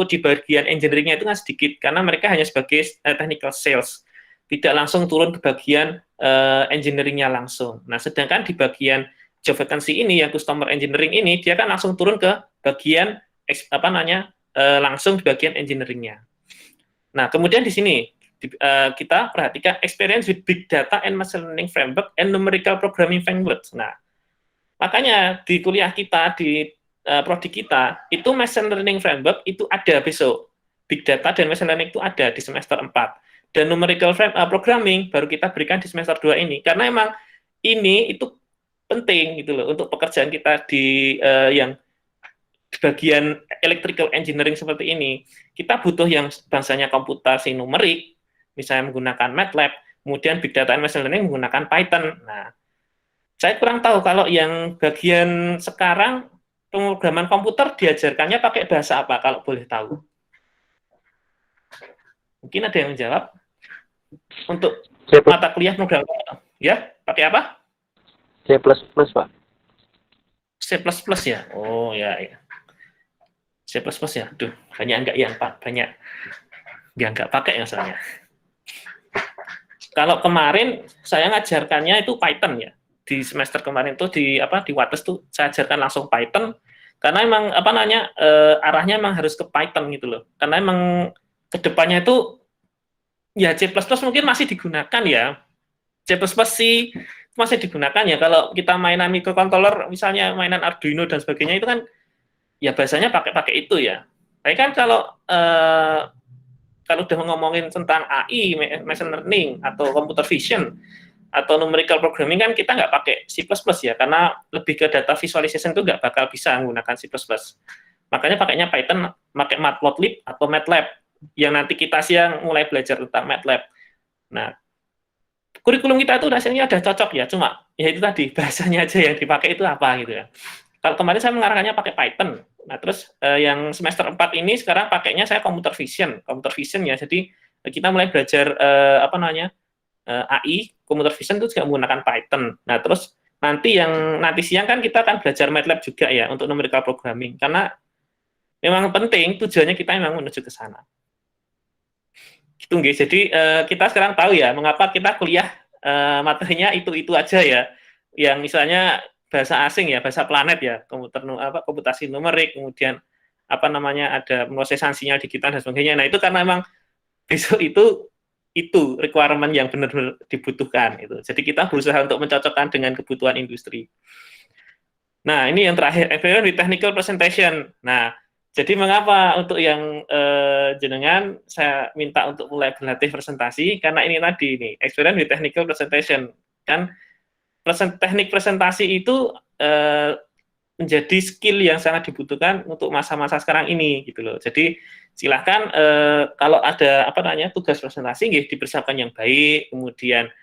di bagian engineering-nya itu kan sedikit karena mereka hanya sebagai technical sales. Tidak langsung turun ke bagian engineering-nya langsung. Nah, sedangkan di bagian job vacancy ini yang customer engineering ini dia kan langsung turun ke bagian langsung di bagian engineering-nya. Nah, kemudian di sini kita perhatikan experience with big data and machine learning framework and numerical programming language. Nah, makanya di kuliah kita, di prodi kita, itu machine learning framework itu ada besok. Big data dan machine learning itu ada di semester 4. Dan numerical programming baru kita berikan di semester 2 ini. Karena emang ini itu penting gitu loh untuk pekerjaan kita di yang bagian electrical engineering seperti ini. Kita butuh yang bangsanya komputasi numerik, misalnya menggunakan MATLAB, kemudian big data and machine learning menggunakan Python. Nah, saya kurang tahu kalau yang bagian sekarang pemrograman komputer diajarkannya pakai bahasa apa kalau boleh tahu. Mungkin ada yang menjawab. Untuk mata kuliah program ya, pakai apa? C++, Pak. C++ ya. Oh ya. C++ ya. Duh, banyak yang nggak pakai ya soalnya. Kalau kemarin saya ngajarkannya itu Python ya. Di semester kemarin tuh di Wates tuh saya ajarkan langsung Python. Karena emang apa namanya arahnya emang harus ke Python gitu loh. Karena emang kedepannya itu ya C++ mungkin masih digunakan ya. C++ sih masih digunakan ya. Kalau kita mainan microcontroller, misalnya mainan Arduino dan sebagainya itu kan ya bahasanya pakai itu ya. Tapi kan kalau udah ngomongin tentang AI, machine learning atau computer vision atau numerical programming kan kita nggak pakai C++ ya, karena lebih ke data visualization itu nggak bakal bisa menggunakan C++. Makanya pakainya Python, pakai Matplotlib atau MATLAB, yang nanti kita siang mulai belajar tentang MATLAB. Nah, kurikulum kita itu rasanya udah cocok ya, cuma ya itu tadi, bahasanya aja yang dipakai itu apa gitu ya. Kalau kemarin saya mengarahkannya pakai Python. Nah, terus yang semester 4 ini sekarang pakainya saya computer vision ya. Jadi kita mulai belajar AI, computer vision itu juga menggunakan Python. Nah, terus nanti siang kan kita akan belajar MATLAB juga ya untuk numerical programming, karena memang penting, tujuannya kita memang menuju ke sana. Gitu nggih. Jadi kita sekarang tahu ya mengapa kita kuliah materinya itu aja ya. Yang misalnya bahasa asing ya, bahasa planet ya, komputasi numerik, kemudian ada pengosesan sinyal digital dan sebagainya. Nah, itu karena memang besok itu requirement yang benar-benar dibutuhkan itu. Jadi kita berusaha untuk mencocokkan dengan kebutuhan industri. Nah, ini yang terakhir, experience with technical presentation. Nah, jadi mengapa untuk yang jenengan saya minta untuk mulai berlatih presentasi, karena ini tadi nih, experience with technical presentation. Kan teknik presentasi itu menjadi skill yang sangat dibutuhkan untuk masa-masa sekarang ini gitu loh. Jadi silahkan kalau ada tugas presentasi dipersiapkan yang baik, kemudian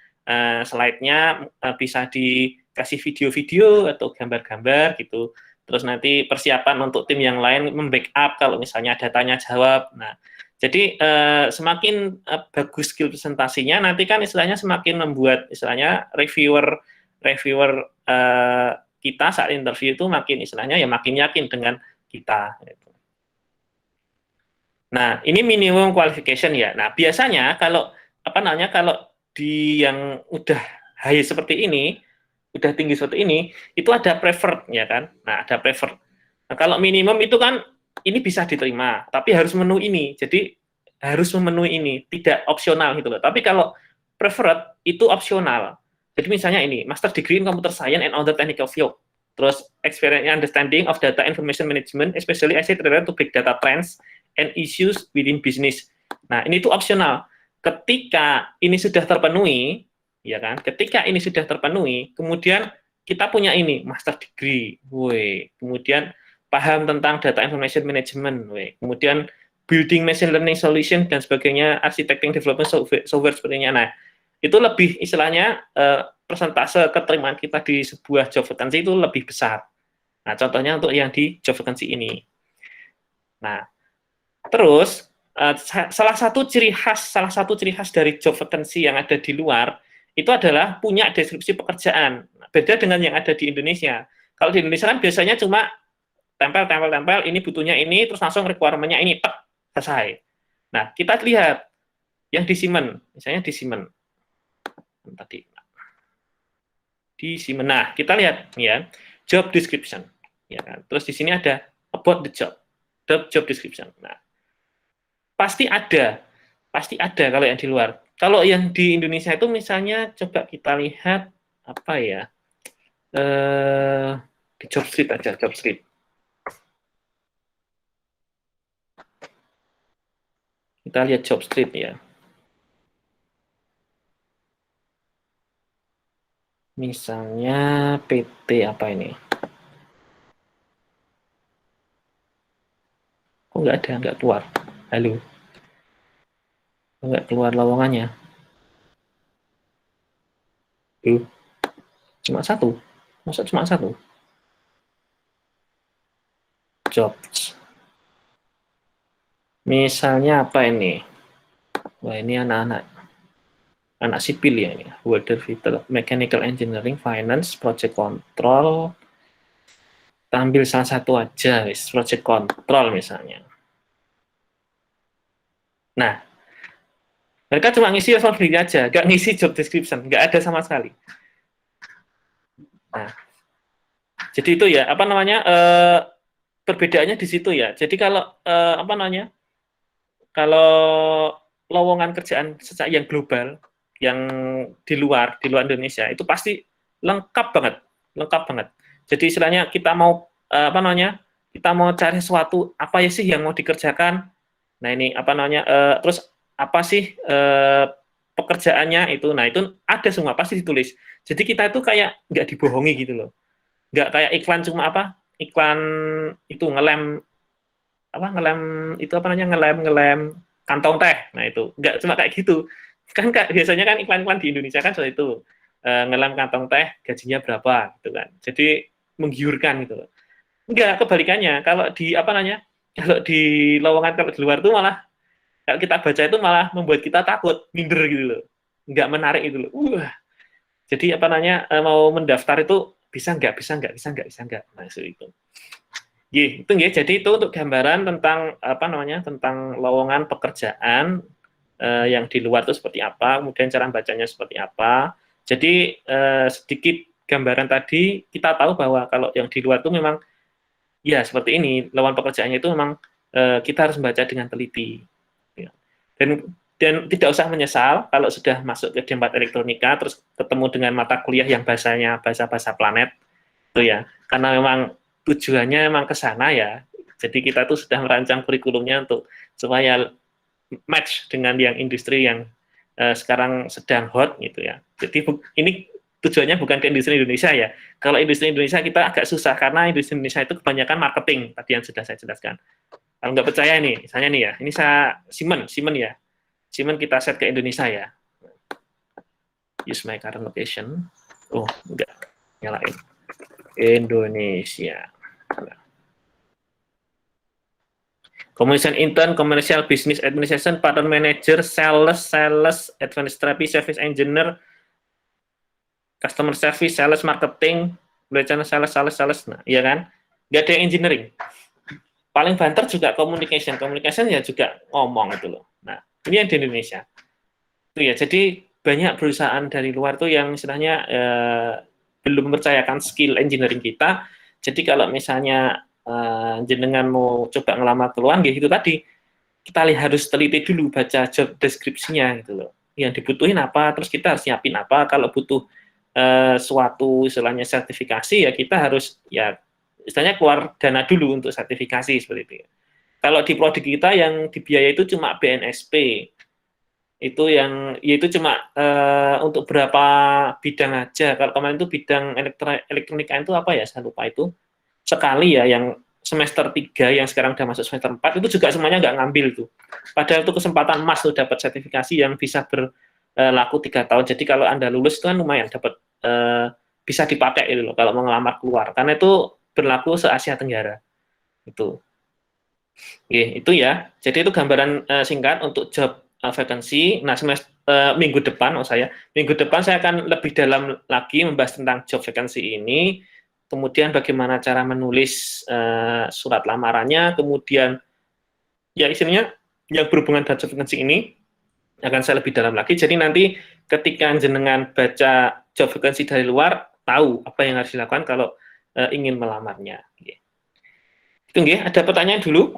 slide-nya bisa dikasih video-video atau gambar-gambar gitu. Terus nanti persiapan untuk tim yang lain membackup kalau misalnya ada tanya jawab. Nah, jadi semakin bagus skill presentasinya, nanti kan istilahnya semakin membuat istilahnya reviewer kita saat interview itu makin istilahnya ya makin yakin dengan kita. Nah, ini minimum qualification ya. Nah, biasanya kalau kalau di yang udah high seperti ini, udah tinggi seperti ini, itu ada preferred ya kan. Nah, ada preferred. Nah, kalau minimum itu kan ini bisa diterima, tapi harus memenuhi ini. Jadi harus memenuhi ini, tidak opsional gitu loh. Tapi kalau preferred itu opsional. Jadi misalnya ini, Master Degree in Computer Science and Other Technical Field. Terus experience understanding of data information management, especially as it related to big data trends and issues within business. Nah, ini tuh opsional. Ketika ini sudah terpenuhi, ya kan? Ketika ini sudah terpenuhi, kemudian kita punya ini Master Degree, kemudian paham tentang data information management, kemudian building machine learning solution dan sebagainya, architecting development software sepertinya. Nah, itu lebih istilahnya persentase keterimaan kita di sebuah job vacancy itu lebih besar. Nah, contohnya untuk yang di job vacancy ini. Nah, terus salah satu ciri khas dari job vacancy yang ada di luar itu adalah punya deskripsi pekerjaan. Beda dengan yang ada di Indonesia. Kalau di Indonesia kan biasanya cuma tempel, ini butuhnya ini, terus langsung requirement-nya ini, selesai. Nah, kita lihat yang di Siemens, misalnya di Siemens. Nah, kita lihat ya, job description, ya kan. Terus di sini ada about the job description. Nah, pasti ada kalau yang di luar. Kalau yang di Indonesia itu misalnya coba kita lihat di job street aja, job street. Kita lihat job street ya. Misalnya PT apa ini? Kok nggak keluar? Halo. Nggak keluar lowongannya. Cuma satu. Masa cuma satu? Jobs. Misalnya apa ini? Wah, ini anak sipil ya ini. Water Vital, Mechanical Engineering, Finance, Project Control. Ambil salah satu aja, Project Control misalnya. Nah, mereka cuma ngisi responsibility aja, nggak ngisi job description, nggak ada sama sekali. Nah, jadi itu ya, perbedaannya di situ ya. Jadi kalau apa namanya? Kalau lowongan kerjaan yang global, yang di luar Indonesia itu pasti lengkap banget. Jadi istilahnya kita mau apa namanya? Kita mau cari sesuatu apa ya sih yang mau dikerjakan. Nah ini apa namanya? Terus apa sih pekerjaannya itu? Nah itu ada semua pasti ditulis. Jadi kita itu kayak nggak dibohongi gitu loh. Nggak kayak iklan cuma apa? Iklan itu ngelem itu apa namanya ngelem kantong teh. Nah itu nggak cuma kayak gitu. Kan biasanya kan iklan-iklan di Indonesia kan seperti itu. Ngelem kantong teh gajinya berapa gitu kan. Jadi menggiurkan gitu loh. Enggak, kebalikannya. Kalau di apa namanya? Kalau di lowongan kalau di luar itu malah kalau kita baca itu malah membuat kita takut, minder gitu loh. Nggak menarik gitu loh. Jadi apa namanya? Mau mendaftar itu bisa nggak. Nah, itu. Itu ya. Jadi itu untuk gambaran tentang apa namanya? Tentang lowongan pekerjaan yang di luar itu seperti apa, kemudian cara bacanya seperti apa. Jadi sedikit gambaran tadi kita tahu bahwa kalau yang di luar itu memang ya seperti ini, lowongan pekerjaannya itu memang kita harus membaca dengan teliti. Ya. Dan tidak usah menyesal kalau sudah masuk ke D4 elektronika terus ketemu dengan mata kuliah yang bahasanya bahasa planet itu ya. Karena memang tujuannya memang ke sana ya. Jadi kita tuh sudah merancang kurikulumnya untuk supaya match dengan yang industri yang sekarang sedang hot gitu ya. Jadi ini tujuannya bukan ke industri Indonesia ya. Kalau industri Indonesia kita agak susah karena industri Indonesia itu kebanyakan marketing tadi yang sudah saya jelaskan. Kalau nggak percaya nih, misalnya nih ya, ini saya Siemens ya. Siemens kita set ke Indonesia ya. Use my current location. Oh, enggak. Nyalain. Indonesia. Communication intern, commercial business administration, partner manager, sales, administrative service engineer, customer service, sales, marketing, belajar sales. Nah, iya kan? Nggak ada engineering. Paling banter juga communication ya juga ngomong itu loh. Nah, ini yang di Indonesia. Itu ya, jadi banyak perusahaan dari luar tuh yang istilahnya belum mempercayakan skill engineering kita. Jadi kalau misalnya jenengan mau coba ngelamar keluar gitu tadi, kita harus teliti dulu baca job deskripsinya gitu loh. Yang dibutuhin apa, terus kita harus nyiapin apa. Kalau butuh suatu istilahnya sertifikasi ya kita harus ya istilahnya keluar dana dulu untuk sertifikasi seperti itu. Kalau di prodi kita yang dibiayai itu cuma BNSP. Itu yang yaitu cuma untuk berapa bidang aja. Kalau kemarin itu bidang elektronika itu apa ya? Saya lupa itu. Sekali ya yang semester 3 yang sekarang udah masuk semester 4 itu juga semuanya nggak ngambil tuh. Padahal itu kesempatan emas tuh dapat sertifikasi yang bisa berlaku 3 tahun. Jadi kalau Anda lulus itu kan lumayan dapat bisa dipakai itu loh kalau mau ngelamar keluar. Karena itu berlaku se-Asia Tenggara. Itu. Oke, itu ya. Jadi itu gambaran singkat untuk job vacancy. Nah, minggu depan saya akan lebih dalam lagi membahas tentang job vacancy ini. Kemudian bagaimana cara menulis surat lamarannya, kemudian ya istilahnya yang berhubungan dengan job vacancy ini akan saya lebih dalam lagi. Jadi nanti ketika jenengan baca job vacancy dari luar, tahu apa yang harus dilakukan kalau ingin melamarnya. Itu nggih, ada pertanyaan dulu?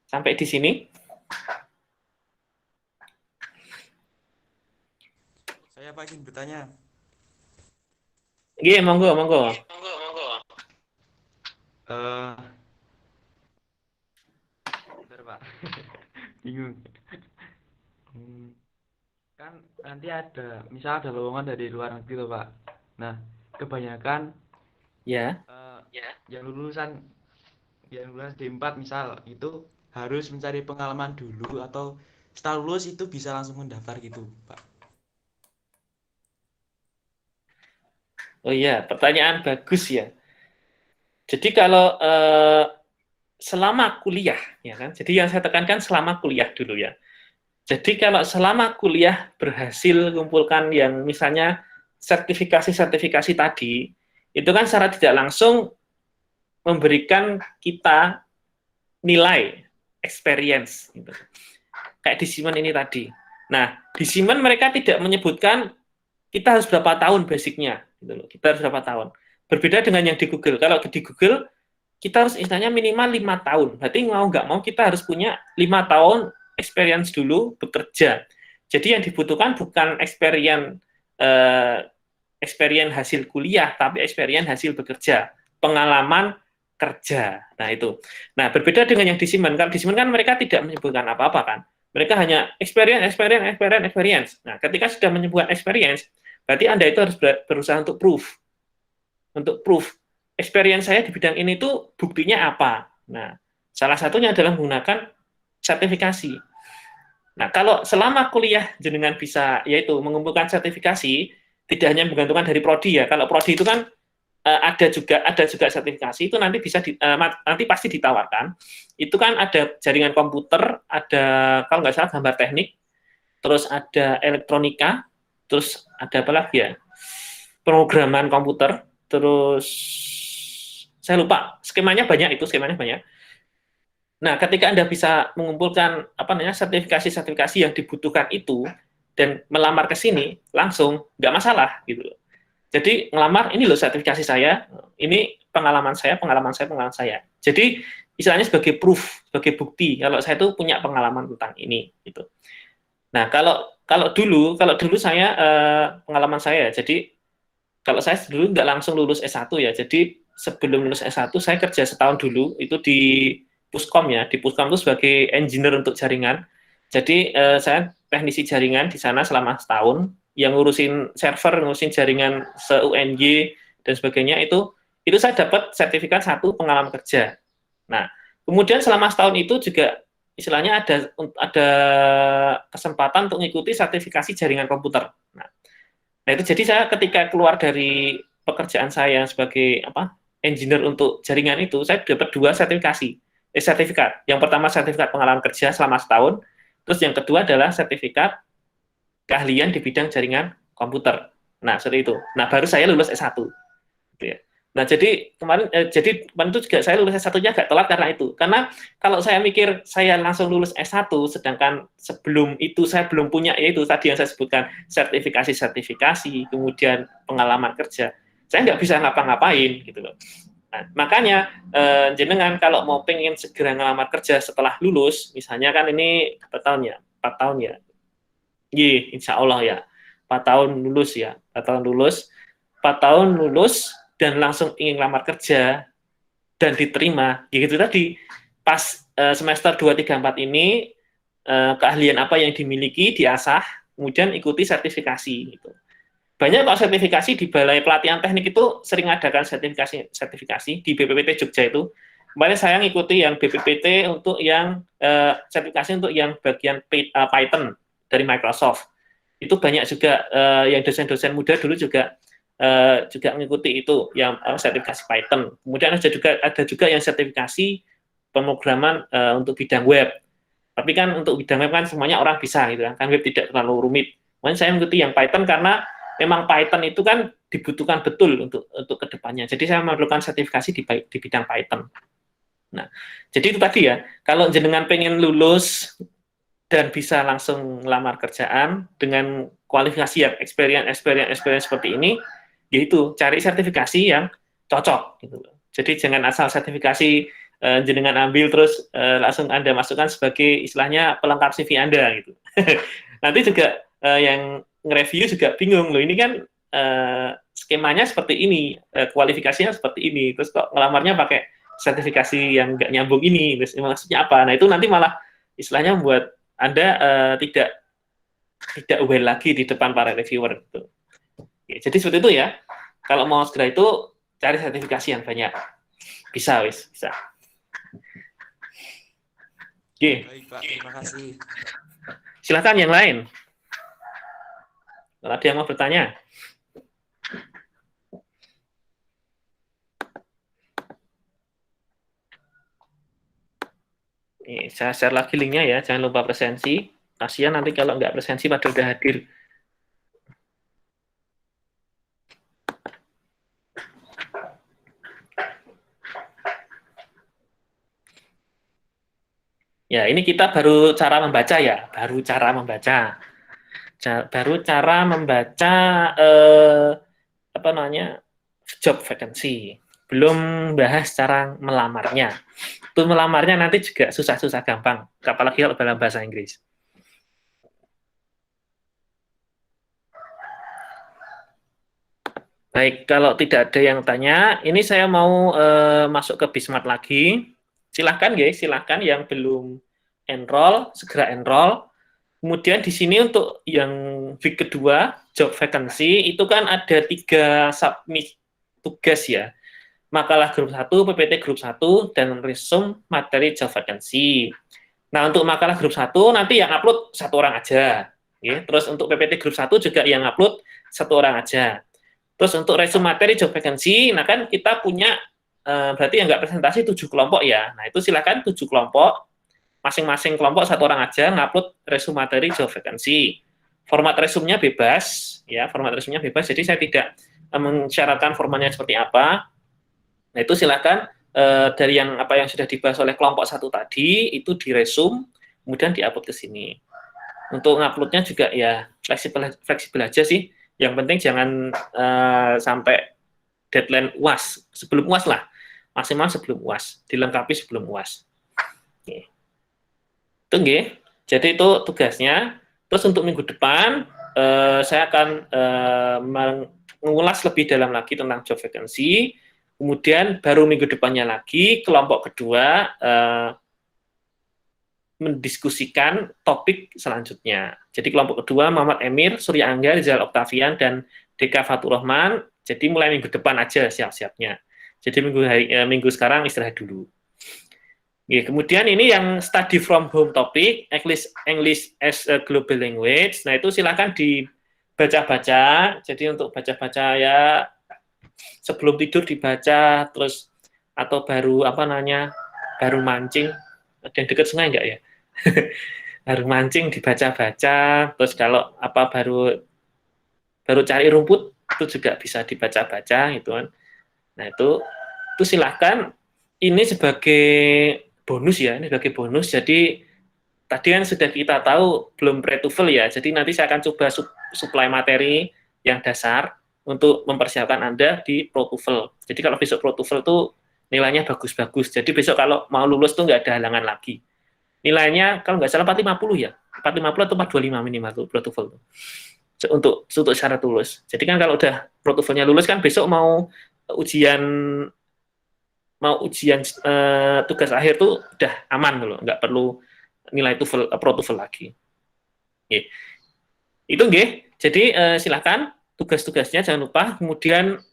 Sampai di sini. Saya ingin bertanya. Iya, monggo. Bentar, Pak. Bingung. Kan nanti misal ada lowongan dari luar negeri loh, Pak. Nah, kebanyakan ya yang lulusan D4 misal itu harus mencari pengalaman dulu atau setelah lulus itu bisa langsung mendaftar gitu, Pak. Oh iya, pertanyaan bagus ya. Jadi kalau selama kuliah, ya kan? Jadi yang saya tekankan selama kuliah dulu ya. Jadi kalau selama kuliah berhasil kumpulkan yang misalnya sertifikasi tadi, itu kan secara tidak langsung memberikan kita nilai experience, gitu. Kayak di Siemens ini tadi. Nah, di Siemens mereka tidak menyebutkan kita harus berapa tahun basicnya, gitu loh. Kita harus berapa tahun. Berbeda dengan yang di Google. Kalau di Google kita harus istilahnya minimal 5 tahun. Berarti mau nggak mau kita harus punya 5 tahun experience dulu bekerja. Jadi yang dibutuhkan bukan experience hasil kuliah, tapi experience hasil bekerja, pengalaman kerja. Nah itu. Nah berbeda dengan yang di Siemens. Kalau di Siemens kan mereka tidak menyebutkan apa-apa kan. Mereka hanya experience. Nah ketika sudah menyebutkan experience, berarti Anda itu harus berusaha untuk proof. Untuk proof experience saya di bidang ini tuh buktinya apa. Nah salah satunya adalah menggunakan sertifikasi. Nah kalau selama kuliah jenengan bisa yaitu mengumpulkan sertifikasi, tidak hanya bergantungan dari prodi ya. Kalau prodi itu kan ada juga sertifikasi itu nanti bisa nanti pasti ditawarkan. Itu kan ada jaringan komputer, ada kalau nggak salah gambar teknik, terus ada elektronika, terus ada apa lagi ya? Pemrograman komputer, terus saya lupa skemanya banyak. Nah, ketika Anda bisa mengumpulkan sertifikasi yang dibutuhkan itu dan melamar ke sini langsung nggak masalah gitu loh. Jadi ngelamar ini loh sertifikasi saya, ini pengalaman saya. Jadi istilahnya sebagai proof, sebagai bukti kalau saya itu punya pengalaman tentang ini gitu. Nah, kalau dulu saya pengalaman saya, jadi kalau saya dulu nggak langsung lulus S1 ya. Jadi sebelum lulus S1 saya kerja setahun dulu itu di Puskom ya. Di Puskom itu sebagai engineer untuk jaringan. Jadi saya teknisi jaringan di sana selama setahun, yang ngurusin server, ngurusin jaringan se-UNY dan sebagainya itu saya dapat sertifikat 1 pengalaman kerja. Nah, kemudian selama setahun itu juga istilahnya ada kesempatan untuk mengikuti sertifikasi jaringan komputer. Nah, itu jadi saya ketika keluar dari pekerjaan saya sebagai engineer untuk jaringan itu, saya dapat 2 sertifikat. Yang pertama sertifikat pengalaman kerja selama setahun, terus yang kedua adalah sertifikat keahlian di bidang jaringan komputer. Nah, seperti itu. Nah, baru saya lulus S1. Gitu ya. Nah, jadi kemarin itu juga saya lulus S1-nya agak telat karena itu. Karena kalau saya mikir saya langsung lulus S1, sedangkan sebelum itu saya belum punya, yaitu tadi yang saya sebutkan, sertifikasi, kemudian pengalaman kerja. Saya nggak bisa ngapa-ngapain, gitu loh. Nah, makanya jenengan kalau mau pengen segera ngelamar kerja setelah lulus, misalnya kan ini berapa tahun ya? 4 tahun ya. Insya Allah ya, 4 tahun lulus ya, 4 tahun lulus dan langsung ingin lamar kerja dan diterima, gitu tadi pas semester 2, 3, 4 ini keahlian apa yang dimiliki diasah, kemudian ikuti sertifikasi gitu. Banyak kok sertifikasi di Balai Pelatihan Teknik itu sering adakan sertifikasi di BPPT Jogja itu. Kemarin saya ngikuti yang BPPT untuk yang sertifikasi untuk yang bagian Python dari Microsoft. Itu banyak juga yang dosen-dosen muda dulu juga mengikuti itu yang sertifikasi Python. Kemudian ada juga yang sertifikasi pemrograman untuk bidang web. Tapi kan untuk bidang web kan semuanya orang bisa gitu kan web tidak terlalu rumit. Kemudian saya mengikuti yang Python karena memang Python itu kan dibutuhkan betul untuk kedepannya. Jadi saya memerlukan sertifikasi di bidang Python. Nah, jadi itu tadi ya. Kalau jenengan pengen lulus dan bisa langsung melamar kerjaan dengan kualifikasi yang experience seperti ini, yaitu cari sertifikasi yang cocok gitu loh. Jadi jangan asal sertifikasi jenengan ambil terus langsung Anda masukkan sebagai istilahnya pelengkap CV Anda gitu. Nanti juga yang nge-review juga bingung loh, ini kan skemanya seperti ini, kualifikasinya seperti ini, terus kok ngelamarnya pakai sertifikasi yang nggak nyambung ini, terus maksudnya apa? Nah itu nanti malah istilahnya membuat Anda tidak well lagi di depan para reviewer gitu. Ya, jadi seperti itu ya. Kalau mau segera itu cari sertifikasi yang banyak. Bisa. Oke. Baik, Pak. Terima kasih. Silakan yang lain. Kalau ada yang mau bertanya. Nih, saya share lagi linknya ya, jangan lupa presensi. Kasihan nanti kalau nggak presensi pada udah hadir. Ya, ini kita baru cara membaca ya, baru cara membaca job vacancy. Belum bahas cara melamarnya. Itu melamarnya nanti juga susah-susah gampang, apalagi kalau dalam bahasa Inggris. Baik, kalau tidak ada yang tanya, ini saya mau masuk ke Bismart lagi. Silahkan guys, silahkan yang belum enroll, segera enroll. Kemudian di sini untuk yang week kedua, job vacancy, itu kan ada 3 submit tugas ya. Makalah grup 1, PPT grup 1, dan resume materi job vacancy. Nah, untuk makalah grup 1, nanti yang upload 1 orang aja. Ya. Terus untuk PPT grup 1 juga yang upload 1 orang aja. Terus untuk resume materi job vacancy, nah kan kita punya, berarti yang nggak presentasi 7 kelompok ya. Nah, itu silakan 7 kelompok, masing-masing kelompok 1 orang aja ngupload resume materi job vacancy. Format resumenya bebas, ya, format resumenya bebas, jadi saya tidak mensyaratkan formatnya seperti apa. Nah, itu silakan dari yang apa yang sudah dibahas oleh kelompok 1 tadi, itu diresum, kemudian diupload ke sini. Untuk nguploadnya juga ya fleksibel aja sih. Yang penting jangan sampai deadline UAS, sebelum UAS lah, maksimal sebelum UAS, dilengkapi sebelum UAS. Oke. Itu nggih. Jadi itu tugasnya. Terus untuk minggu depan, saya akan mengulas lebih dalam lagi tentang job vacancy, kemudian baru minggu depannya lagi, kelompok kedua mendiskusikan topik selanjutnya. Jadi kelompok kedua Muhammad Emir, Surya Angga, Rizal Oktavian, dan Deka Fatur Rahman. Jadi mulai minggu depan aja siap-siapnya. Jadi minggu sekarang istirahat dulu. Oke, kemudian ini yang study from home topik, English as a global language. Nah, itu silakan dibaca-baca. Jadi untuk baca-baca ya sebelum tidur dibaca, terus atau baru baru mancing. Ada yang dekat sungai enggak ya? Baru mancing dibaca-baca, terus kalau baru cari rumput itu juga bisa dibaca-baca gitu kan. Nah, itu silahkan, ini sebagai bonus ya, ini sebagai bonus. Jadi tadi kan sudah kita tahu belum pre-TOEFL ya. Jadi nanti saya akan coba supply materi yang dasar untuk mempersiapkan Anda di Pro-TOEFL. Jadi kalau besok Pro-TOEFL tuh nilainya bagus-bagus. Jadi besok kalau mau lulus tuh nggak ada halangan lagi. Nilainya kalau nggak salah 450 ya, 450 atau 425 minimal tuh Pro-TOEFL tuh. Untuk syarat lulus. Jadi kan kalau udah Pro-TOEFL-nya lulus kan besok mau ujian tugas akhir tuh udah aman loh, nggak perlu nilai Pro-TOEFL lagi. Oke. Itu nggih. Jadi silakan tugas-tugasnya jangan lupa, kemudian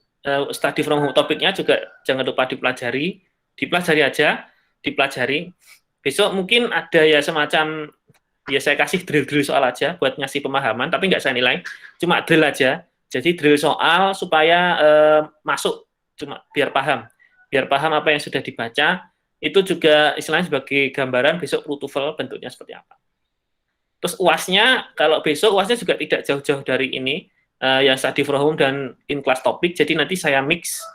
study from home topiknya juga jangan lupa dipelajari aja. Besok mungkin ada ya semacam, ya saya kasih drill soal aja buat ngasih pemahaman, tapi nggak saya nilai, cuma drill aja. Jadi drill soal supaya masuk, cuma biar paham apa yang sudah dibaca. Itu juga istilahnya sebagai gambaran besok Pro-TOEFL bentuknya seperti apa. Terus UAS-nya, kalau besok UAS-nya juga tidak jauh-jauh dari ini, yang study from home dan in-class topik. Jadi nanti saya mix,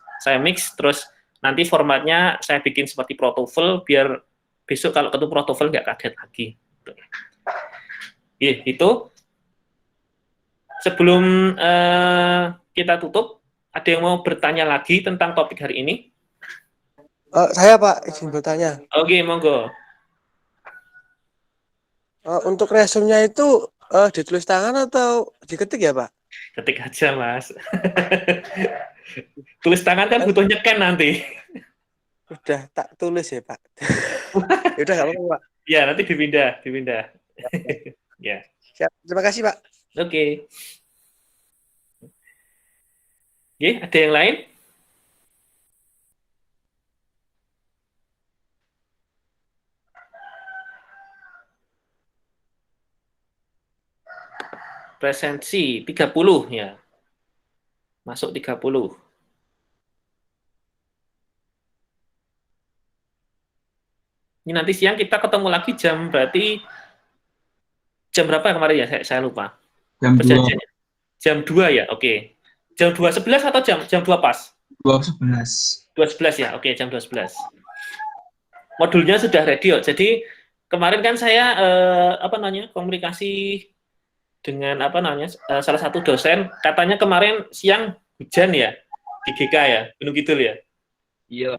terus nanti formatnya saya bikin seperti Pro-TOEFL, biar besok kalau ketemu Pro-TOEFL nggak kaget lagi. Itu. Sebelum kita tutup, ada yang mau bertanya lagi tentang topik hari ini? Saya Pak, izin bertanya. Oke, monggo. Untuk resumnya itu ditulis tangan atau diketik ya Pak? Ketik aja, Mas. Tulis tangan kan butuh nyeken nanti. Udah tak tulis ya Pak. Udah nggak apa-apa Pak. Ya, nanti dipindah. Ya. Siap. Terima kasih Pak. Oke. Oke, ada yang lain? Presensi 30 ya. Masuk 30. Ini nanti siang kita ketemu lagi berarti jam berapa kemarin ya? Saya lupa. Jam 2. Jam 2 ya, oke. Jam 2.11 atau jam 2 pas? 2.11. 2.11 ya, oke, jam 2.11. Modulnya sudah ready. Jadi kemarin kan saya komunikasi dengan salah satu dosen, katanya kemarin siang hujan ya di GK ya, Gunung Kidul ya. Iya.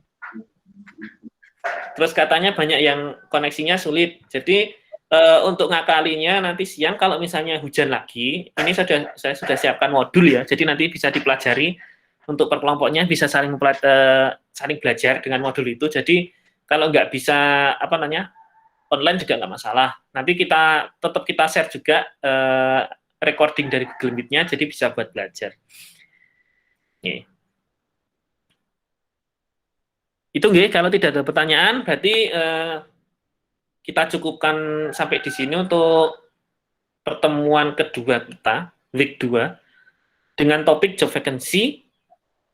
Terus katanya banyak yang koneksinya sulit. Jadi untuk ngakalinya nanti siang kalau misalnya hujan lagi, ini saya sudah siapkan modul ya. Jadi nanti bisa dipelajari untuk per kelompoknya bisa saling belajar dengan modul itu. Jadi kalau nggak bisa apa namanya online juga nggak masalah. Nanti kita tetap kita share juga recording dari Google Meet-nya, jadi bisa buat belajar. Nih. Itu nggih, kalau tidak ada pertanyaan, berarti kita cukupkan sampai di sini untuk pertemuan kedua kita, week 2, dengan topik job vacancy.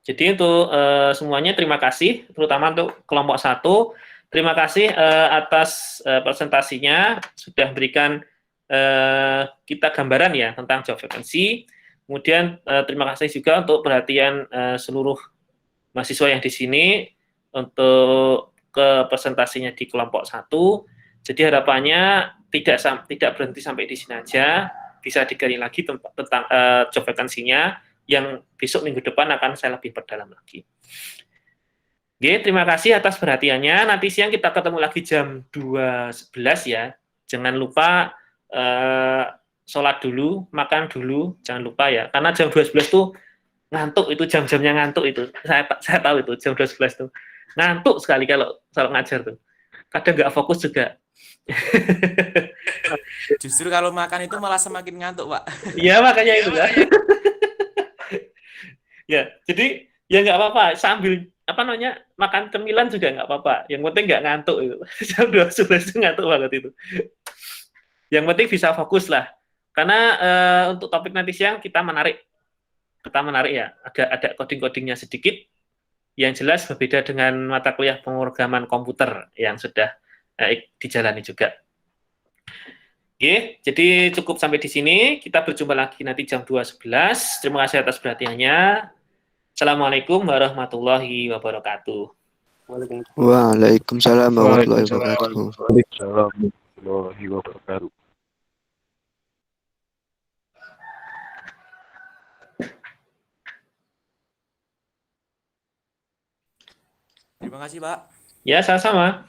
Jadi untuk semuanya terima kasih, terutama untuk kelompok 1. Terima kasih atas presentasinya, sudah berikan kita gambaran ya tentang job vacancy. Kemudian terima kasih juga untuk perhatian seluruh mahasiswa yang di sini untuk ke presentasinya di kelompok 1. Jadi harapannya tidak berhenti sampai di sini aja, bisa digali lagi tentang job vacancy-nya yang besok minggu depan akan saya lebih perdalam lagi. Oke, terima kasih atas perhatiannya. Nanti siang kita ketemu lagi jam 2.11 ya. Jangan lupa sholat dulu, makan dulu, jangan lupa ya. Karena jam 2.11 tuh ngantuk, itu jam-jamnya ngantuk itu. Saya tahu itu jam 2.11 tuh. Ngantuk sekali kalau ngajar tuh. Kadang nggak fokus juga. Justru kalau makan itu malah semakin ngantuk, Pak. Iya, makanya itu kan. Ya, jadi ya nggak apa-apa, sambil apa namanya makan cemilan juga nggak apa-apa. Yang penting nggak ngantuk itu. Jam 2.11 itu ngantuk banget itu. Yang penting bisa fokus lah. Karena untuk topik nanti siang kita menarik ya. Ada coding-codingnya sedikit. Yang jelas berbeda dengan mata kuliah pemrograman komputer yang sudah dijalani juga. Oke, jadi cukup sampai di sini. Kita berjumpa lagi nanti jam 2.11. Terima kasih atas perhatiannya. Assalamualaikum warahmatullahi wabarakatuh. Waalaikumsalam warahmatullahi wabarakatuh. Waalaikumsalam warahmatullahi wabarakatuh. Terima kasih, Pak. Ya, sama-sama.